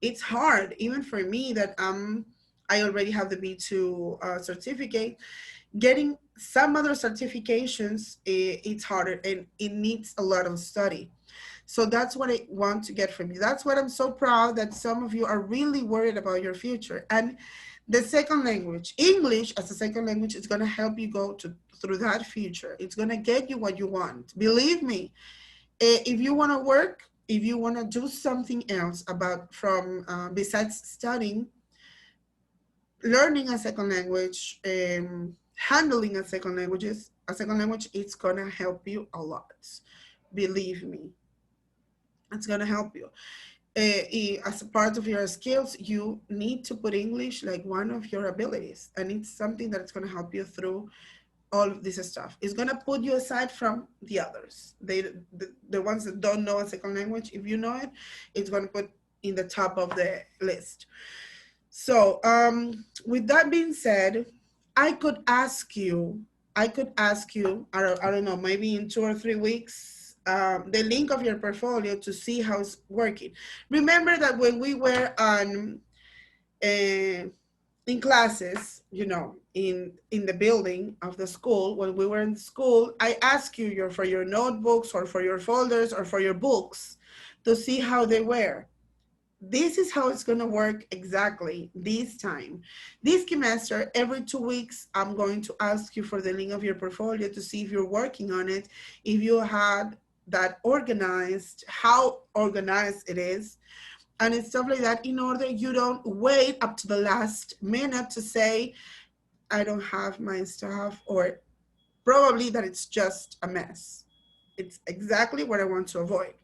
it's hard, even for me that I already have the B2 certificate. Getting some other certifications, it's harder and it needs a lot of study. So that's what I want to get from you. That's what I'm so proud that some of you are really worried about your future. And the second language, English as a second language, is going to help you go through that future. It's going to get you what you want. Believe me, if you want to work, if you want to do something else about from besides studying, learning a second language, handling a second language, it's going to help you a lot. Believe me, it's going to help you. As a part of your skills, you need to put English like one of your abilities, and it's something that's going to help you through all of this stuff. It's going to put you aside from the others. The ones that don't know a second language, if you know it, it's going to put in the top of the list. So with that being said, I could ask you, I don't know, maybe in 2 or 3 weeks, the link of your portfolio to see how it's working. Remember that when we were on in classes, you know, in the building of the school, when we were in school, I asked you for your notebooks or for your folders or for your books to see how they were. This is how it's going to work exactly this time. This semester, every 2 weeks, I'm going to ask you for the link of your portfolio to see if you're working on it, if you had that organized, how organized it is, and it's stuff like that, in order you don't wait up to the last minute to say, I don't have my stuff, or probably that it's just a mess. It's exactly what I want to avoid.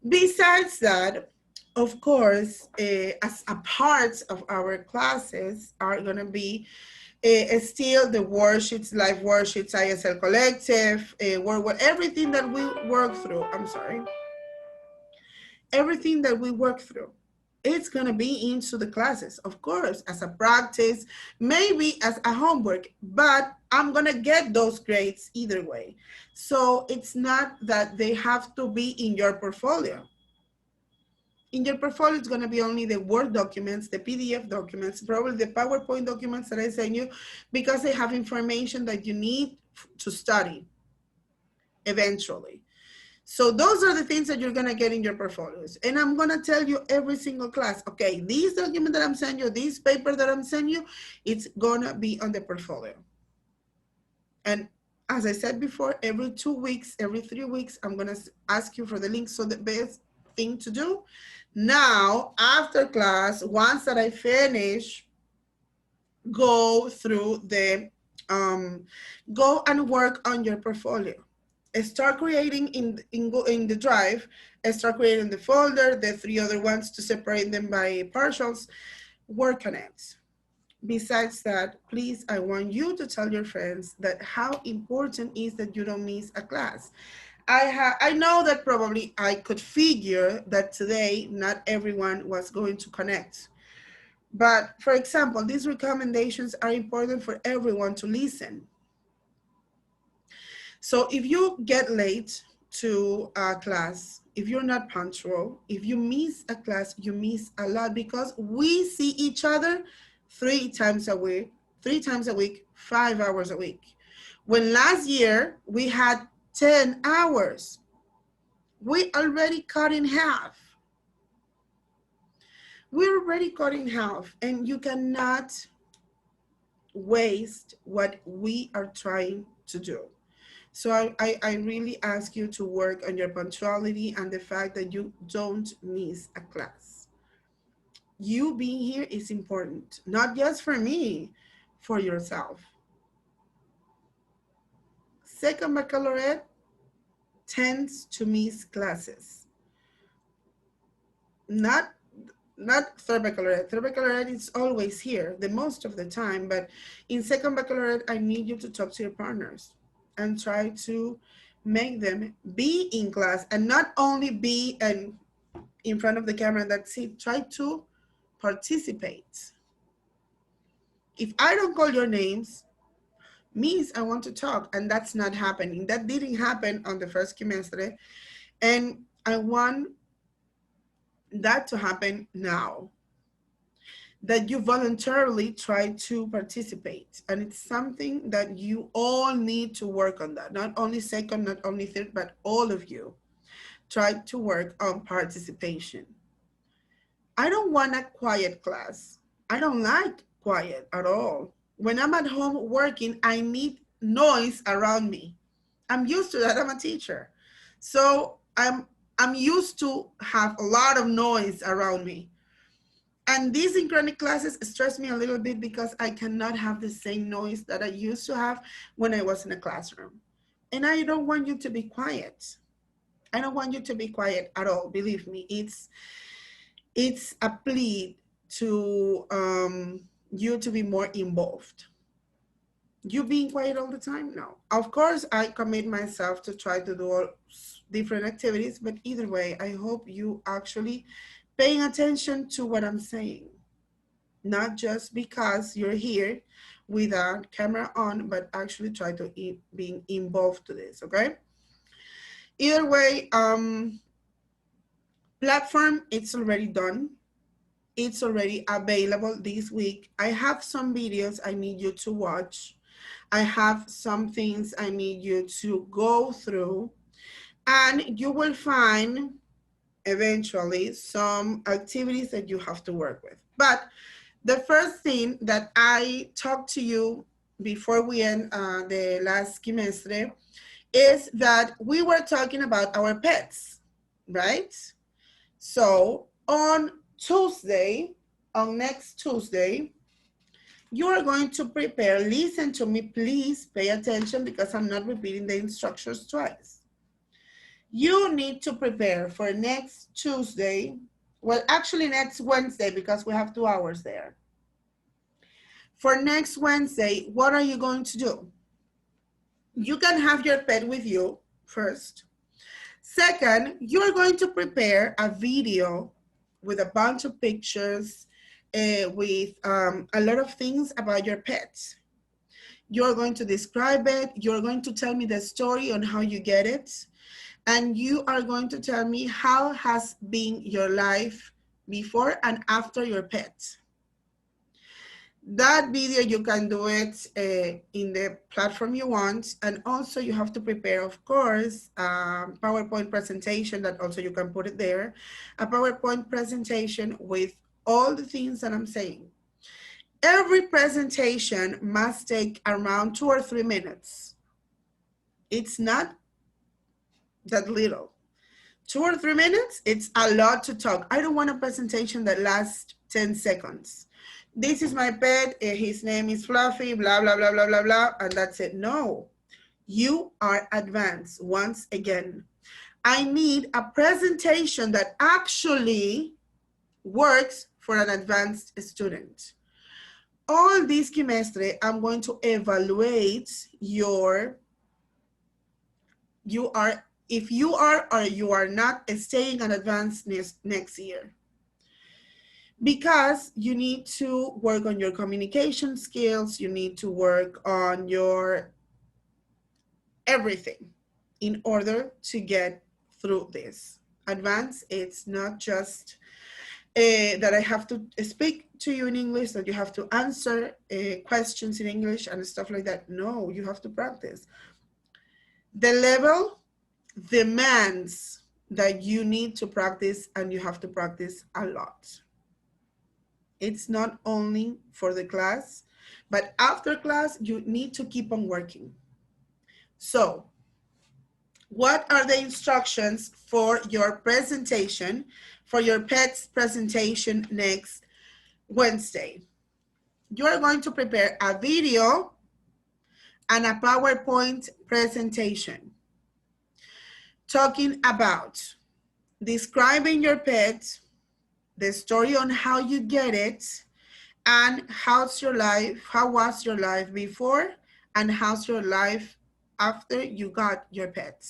Besides that, of course, as a part of our classes are going to be still the worksheets, live worksheets, ISL Collective, everything that we work through. I'm sorry. Everything that we work through, it's going to be into the classes, of course, as a practice, maybe as a homework, but I'm going to get those grades either way. So it's not that they have to be in your portfolio. In your portfolio, it's going to be only the Word documents, the PDF documents, probably the PowerPoint documents that I send you, because they have information that you need to study eventually. So those are the things that you're going to get in your portfolios. And I'm going to tell you every single class, okay, this document that I'm sending you, this paper that I'm sending you, it's going to be on the portfolio. And as I said before, every 2 weeks, every 3 weeks, I'm going to ask you for the link. So the best thing to do now, after class, once that I finish, go through the, go and work on your portfolio. Start creating in the drive, start creating the folder, the 3 other ones to separate them by partials, work on it. Besides that, please, I want you to tell your friends that how important is that you don't miss a class. I know that probably I could figure that today not everyone was going to connect. But for example, these recommendations are important for everyone to listen. So if you get late to a class, if you're not punctual, if you miss a class, you miss a lot, because we see each other 3 times a week, 5 hours a week. When last year we had 10 hours, we already cut in half. We're already cut in half, and you cannot waste what we are trying to do. So I really ask you to work on your punctuality and the fact that you don't miss a class. You being here is important, not just for me, for yourself. Second baccalaureate tends to miss classes. Not third baccalaureate. Third baccalaureate is always here, the most of the time, but in second baccalaureate, I need you to talk to your partners and try to make them be in class, and not only be in front of the camera and that's it. Try to participate. If I don't call your names, means I want to talk, and that's not happening. That didn't happen on the first semester, and I want that to happen now. that you voluntarily try to participate. And it's something that you all need to work on that. Not only second, not only third, but all of you try to work on participation. I don't want a quiet class. I don't like quiet at all. When I'm at home working, I need noise around me. I'm used to that. I'm a teacher. So I'm used to have a lot of noise around me. And these synchronic classes stress me a little bit because I cannot have the same noise that I used to have when I was in a classroom. And I don't want you to be quiet. I don't want you to be quiet at all. Believe me, it's a plea to you to be more involved. You being quiet all the time? No. Of course, I commit myself to try to do all different activities, but either way, I hope you actually paying attention to what I'm saying. Not just because you're here with a camera on, but actually try to being involved to this, okay? Either way, platform, it's already done. It's already available this week. I have some videos I need you to watch. I have some things I need you to go through, and you will find eventually some activities that you have to work with. But the first thing that I talked to you before we end the last semester is that we were talking about our pets, right? So on Tuesday, on next Tuesday, you are going to prepare. Listen to me, please pay attention because I'm not repeating the instructions twice. You need to prepare for next Tuesday. Well, actually next Wednesday because we have 2 hours there. For next Wednesday, what are you going to do? You can have your pet with you first. Second, you're going to prepare a video with a bunch of pictures, with a lot of things about your pet. You're going to describe it. You're going to tell me the story on how you get it. And you are going to tell me how has been your life before and after your pet. That video, you can do it in the platform you want. And also you have to prepare, of course, a PowerPoint presentation that also you can put it there. A PowerPoint presentation with all the things that I'm saying. Every presentation must take around 2 or 3 minutes. It's not that little. 2 or 3 minutes, it's a lot to talk. I don't want a presentation that lasts 10 seconds. This is my pet, his name is Fluffy, blah, blah, blah, blah, blah, blah, and that's it. No, you are advanced once again. I need a presentation that actually works for an advanced student. All this semester, I'm going to evaluate if you are or you are not staying on advanced next year. Because you need to work on your communication skills, you need to work on your everything in order to get through this. Advanced, it's not just that I have to speak to you in English, that you have to answer questions in English and stuff like that. No, you have to practice. The level demands that you need to practice, and you have to practice a lot. It's not only for the class, but after class, you need to keep on working. So, what are the instructions for your presentation, for your pet's presentation next Wednesday? You are going to prepare a video and a PowerPoint presentation talking about describing your pet, the story on how you get it, and how's your life, how was your life before, and how's your life after you got your pet.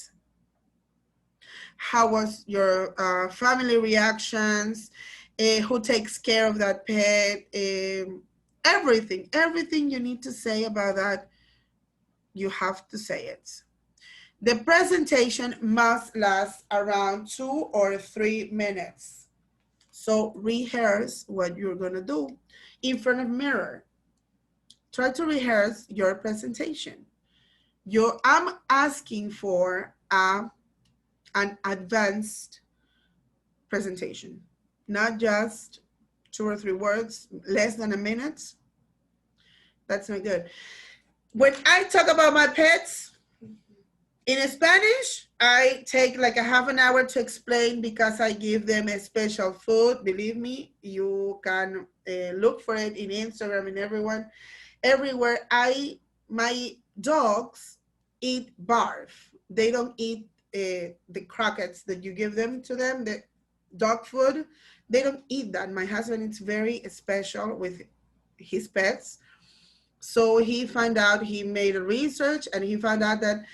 How was your family reactions, who takes care of that pet, everything you need to say about that, you have to say it. The presentation must last around 2 or 3 minutes. So rehearse what you're gonna do. in front of mirror. Try to rehearse your presentation. I'm asking for an advanced presentation, not just 2 or 3 words, less than a minute. That's not good. When I talk about my pets, in Spanish, I take like a half an hour to explain because I give them a special food. Believe me, you can look for it in Instagram and everywhere. My dogs eat barf. They don't eat the croquettes that you give them to them, the dog food. They don't eat that. My husband is very special with his pets. So he made a research and he found out that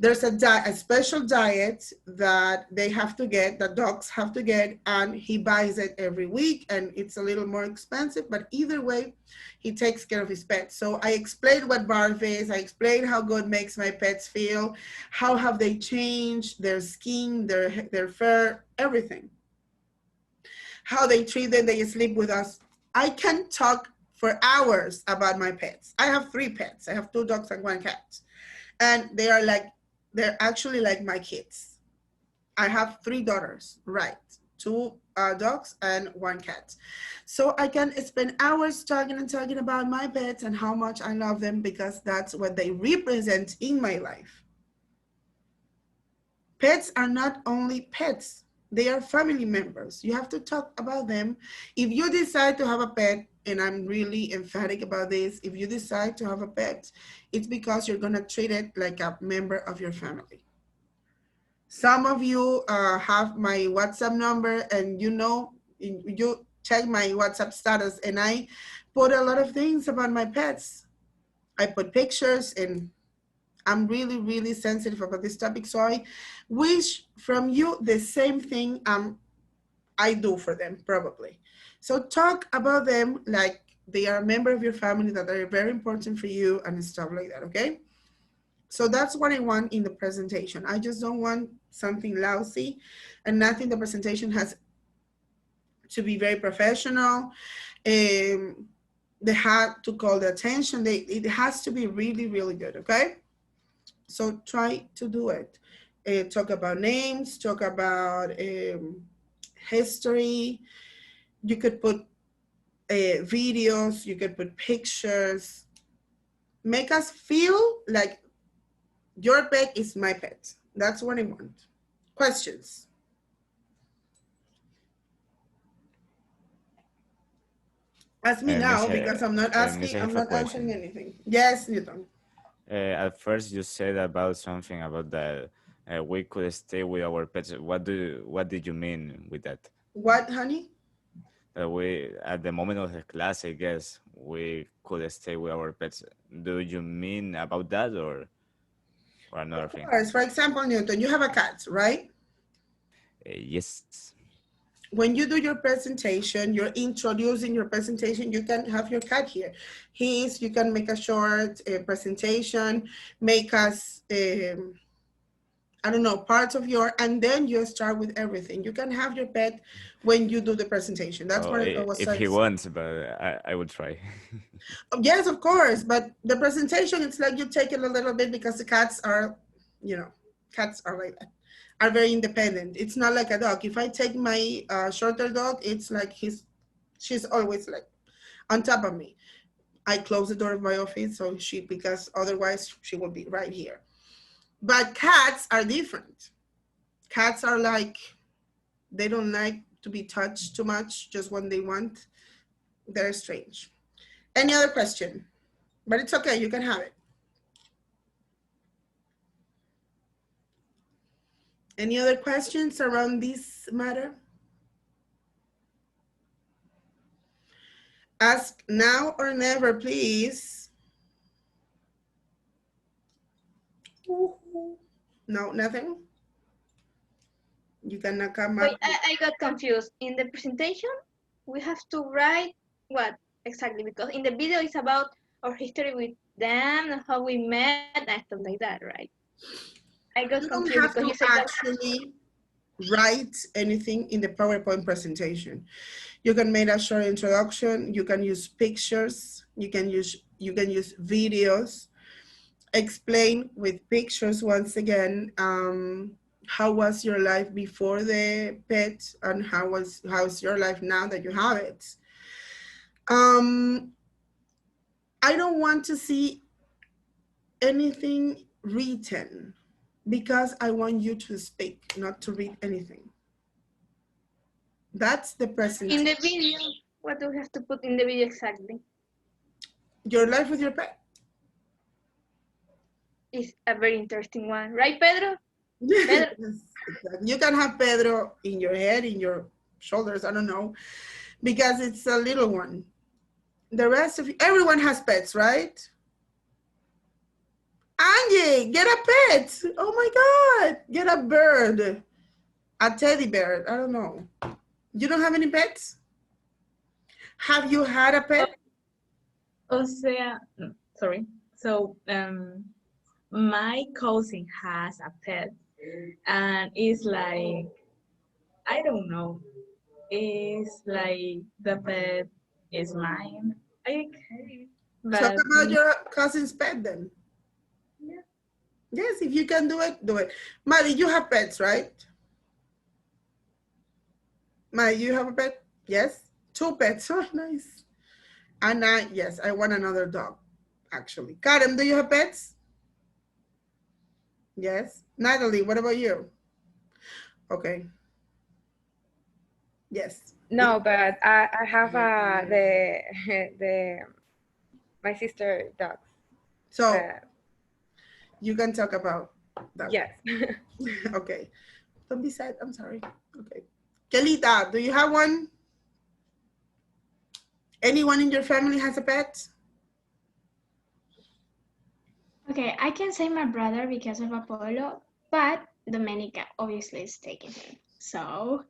there's a special diet that they have to get, that dogs have to get, and he buys it every week, and it's a little more expensive, but either way, he takes care of his pets. So I explained what barf is, I explained how good makes my pets feel, how have they changed, their skin, their fur, everything. How they treat them, they sleep with us. I can talk for hours about my pets. I have 3 pets. I have 2 dogs and 1 cat. And they're actually like my kids. I have 3 daughters, right? 2 dogs and 1 cat. So I can spend hours talking about my pets and how much I love them because that's what they represent in my life. Pets are not only pets, they are family members. You have to talk about them. If you decide to have a pet, and I'm really emphatic about this, if you decide to have a pet, it's because you're gonna treat it like a member of your family. Some of you have my WhatsApp number and you check my WhatsApp status and I put a lot of things about my pets. I put pictures and I'm really, really sensitive about this topic. So I wish from you the same thing I do for them, probably. So talk about them like they are a member of your family, that are very important for you and stuff like that, okay? So that's what I want in the presentation. I just don't want something lousy and nothing. The presentation has to be very professional. They have to call the attention. It has to be really, really good, okay? So try to do it. Talk about names, talk about history. You could put videos, you could put pictures. Make us feel like your pet is my pet. That's what I want. Questions? Ask me now because I'm not Miss, I I'm have a not answering question. anything. Yes, Newton. At first, you said about something about that we could stay with our pets. What did you mean with that? What, honey? We at the moment of the class, I guess we could stay with our pets. Do you mean about that or another Of thing? course. For example, Newton, you have a cat, right? Yes. When you do your presentation, you're introducing your presentation, you can have your cat here. You can make a short presentation, make us, I don't know, parts of and then you start with everything. You can have your pet when you do the presentation. That's what I was If trying he to say. wants, but I will try. Yes, of course, but the presentation, it's like you take it a little bit because the cats are, cats are like that, are very independent. It's not like a dog. If I take my shorter dog, it's like she's always like on top of me. I close the door of my office because otherwise she will be right here. But cats are different. Cats are like, they don't like to be touched too much, just when they want. They're strange. Any other question? But it's okay, you can have it. Any other questions around this matter? Ask now or never, please. No, nothing? You cannot come up. Wait, I got confused. In the presentation, we have to write what exactly? Because in the video, it's about our history with them and how we met and stuff like that, right? I got You don't confused have because to you said that. actually write anything in the PowerPoint presentation. You can make a short introduction. You can use pictures. You can use videos. Explain with pictures once again. How was your life before the pet, and how's your life now that you have it? Um, I don't want to see anything written because I want you to speak, not to read anything. That's the In presentation. the video, what do we have to put in the video exactly? Your life with your pet. It's a very interesting one, right, Pedro? Yes, exactly. You can have Pedro in your head, in your shoulders, I don't know, because it's a little one. The rest of you, everyone has pets, right? Angie, get a pet. Oh my God, get a bird, a teddy bear. I don't know. You don't have any pets? Have you had a pet? O sea, sorry. So, my cousin has a pet, and it's like, I don't know. It's like the pet is mine. Okay, Talk but about your cousin's pet then. yeah. Yes, if you can do it, do it. Maddie, you have pets, right? Maddie, you have a pet? Yes? 2 pets. Oh, nice. And yes, I want another dog, actually. Karen, do you have pets? Yes. Natalie, what about you? Okay. Yes. No, but I have the the my sister dogs. So you can talk about that. Yes. Okay. Don't be sad. I'm sorry. Okay. Kelita, do you have one? Anyone in your family has a pet? Okay, I can say my brother because of Apollo, but Domenica obviously is taking him. So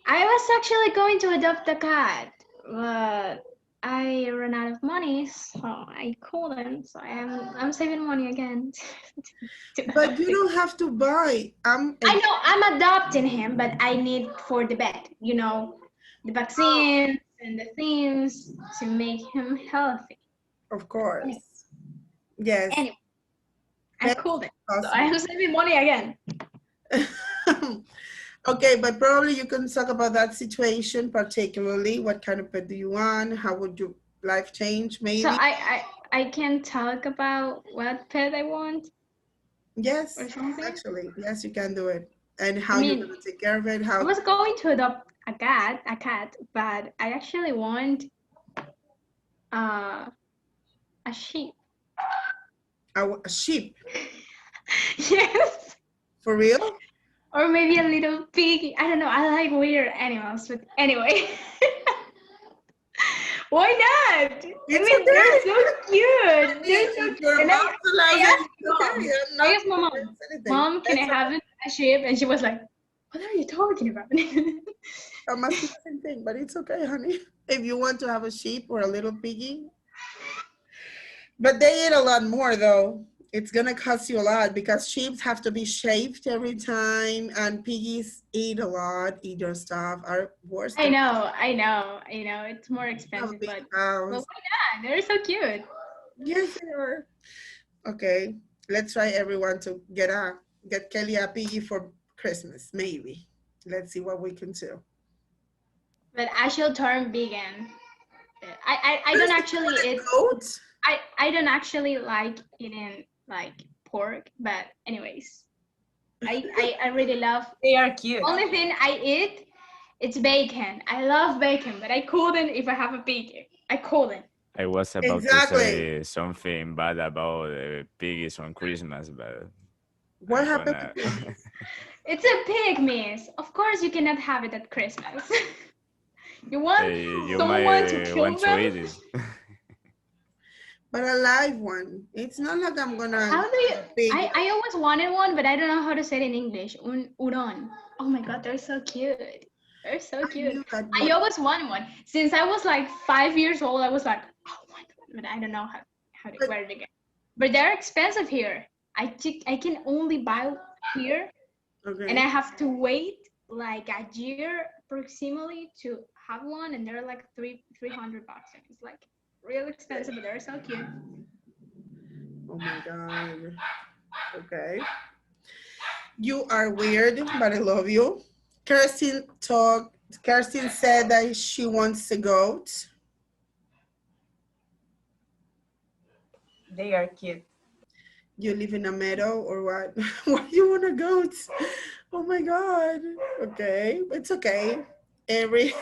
I was actually going to adopt a cat, but I ran out of money, so I couldn't. So I'm saving money again. But you don't have to buy. I know I'm adopting him, but I need for the vet, you know, the vaccines and the things to make him healthy. Of course. Yes. Anyway, I couldn't. So I am saving money again. Okay, but probably you can talk about that situation particularly. What kind of pet do you want? How would your life change maybe? So I can talk about what pet I want. Yes, or something. actually, yes, you can do it. And how mean, you're gonna take care of it? How I was going to adopt a cat, but I actually want a sheep. A sheep? Yes. For real? Or maybe a little pig. I don't know. I like weird animals, but anyway. Why not? It's I mean, they're so cute. They're so Your cute. mom's I I asked my mom, Mom, can I have a sheep? And she was like, what are you talking about? I must be the same thing, but it's okay, honey. If you want to have a sheep or a little piggy. But they eat a lot more though. It's gonna cost you a lot because sheep have to be shaved every time, and piggies eat a lot, eat your stuff, are worse. I know. It's more expensive, but why not? They're so cute. Yes, they are. Okay, let's try everyone to get Kelly a piggy for Christmas, maybe. Let's see what we can do. But I shall turn vegan. I don't actually eat goat. I don't actually like eating like pork, but anyways, I really love. They are cute. Only thing I eat, it's bacon. I love bacon, but I couldn't if I have a pig. I couldn't. I was about to say something bad about piggies on Christmas, but what happened? It's a pig, miss. Of course, you cannot have it at Christmas. You want you someone might to kill want them? to eat it. But a live one. It's not like I'm gonna. How do you? I always wanted one, but I don't know how to say it in English. Un huron. Oh my God, they're so cute. They're so cute. I always wanted one. Since I was like 5 years old, I was like, oh my God, but I don't know where to get. But they're expensive here. I can only buy here and I Okay. have to wait like a year approximately to have one, and they're like 300 bucks, and it's like real expensive, but they're so cute. Oh my God. Okay. You are weird, but I love you. Kirsten talked. Kirsten said that she wants a goat. They are cute. You live in a meadow or what? Why do you want a goat? Oh my God. Okay, it's okay. Every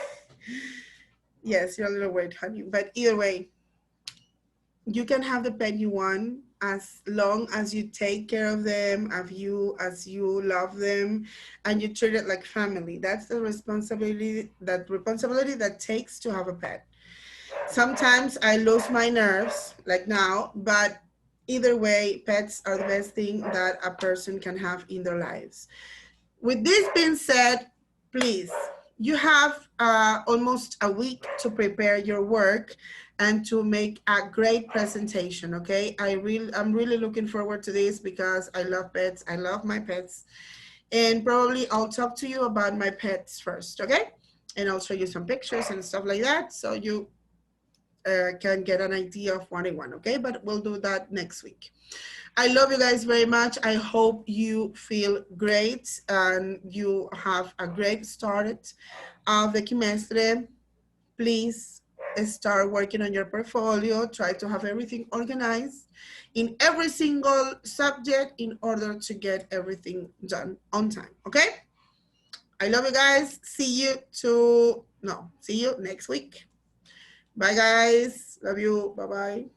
yes, you're a little weird, honey. But either way, you can have the pet you want as long as you take care of them, as you love them, and you treat it like family. That's the responsibility that takes to have a pet. Sometimes I lose my nerves, like now, but either way, pets are the best thing that a person can have in their lives. With this being said, please, you have almost a week to prepare your work and to make a great presentation. Okay, I'm really looking forward to this because I love pets. I love my pets, and probably I'll talk to you about my pets first. Okay, and I'll show you some pictures and stuff like that, so you can get an idea of what I want. Okay, but we'll do that next week. I love you guys very much. I hope you feel great and you have a great start of the semester. Please start working on your portfolio. Try to have everything organized in every single subject in order to get everything done on time. Okay? I love you guys. See you next week. Bye guys. Love you. Bye bye.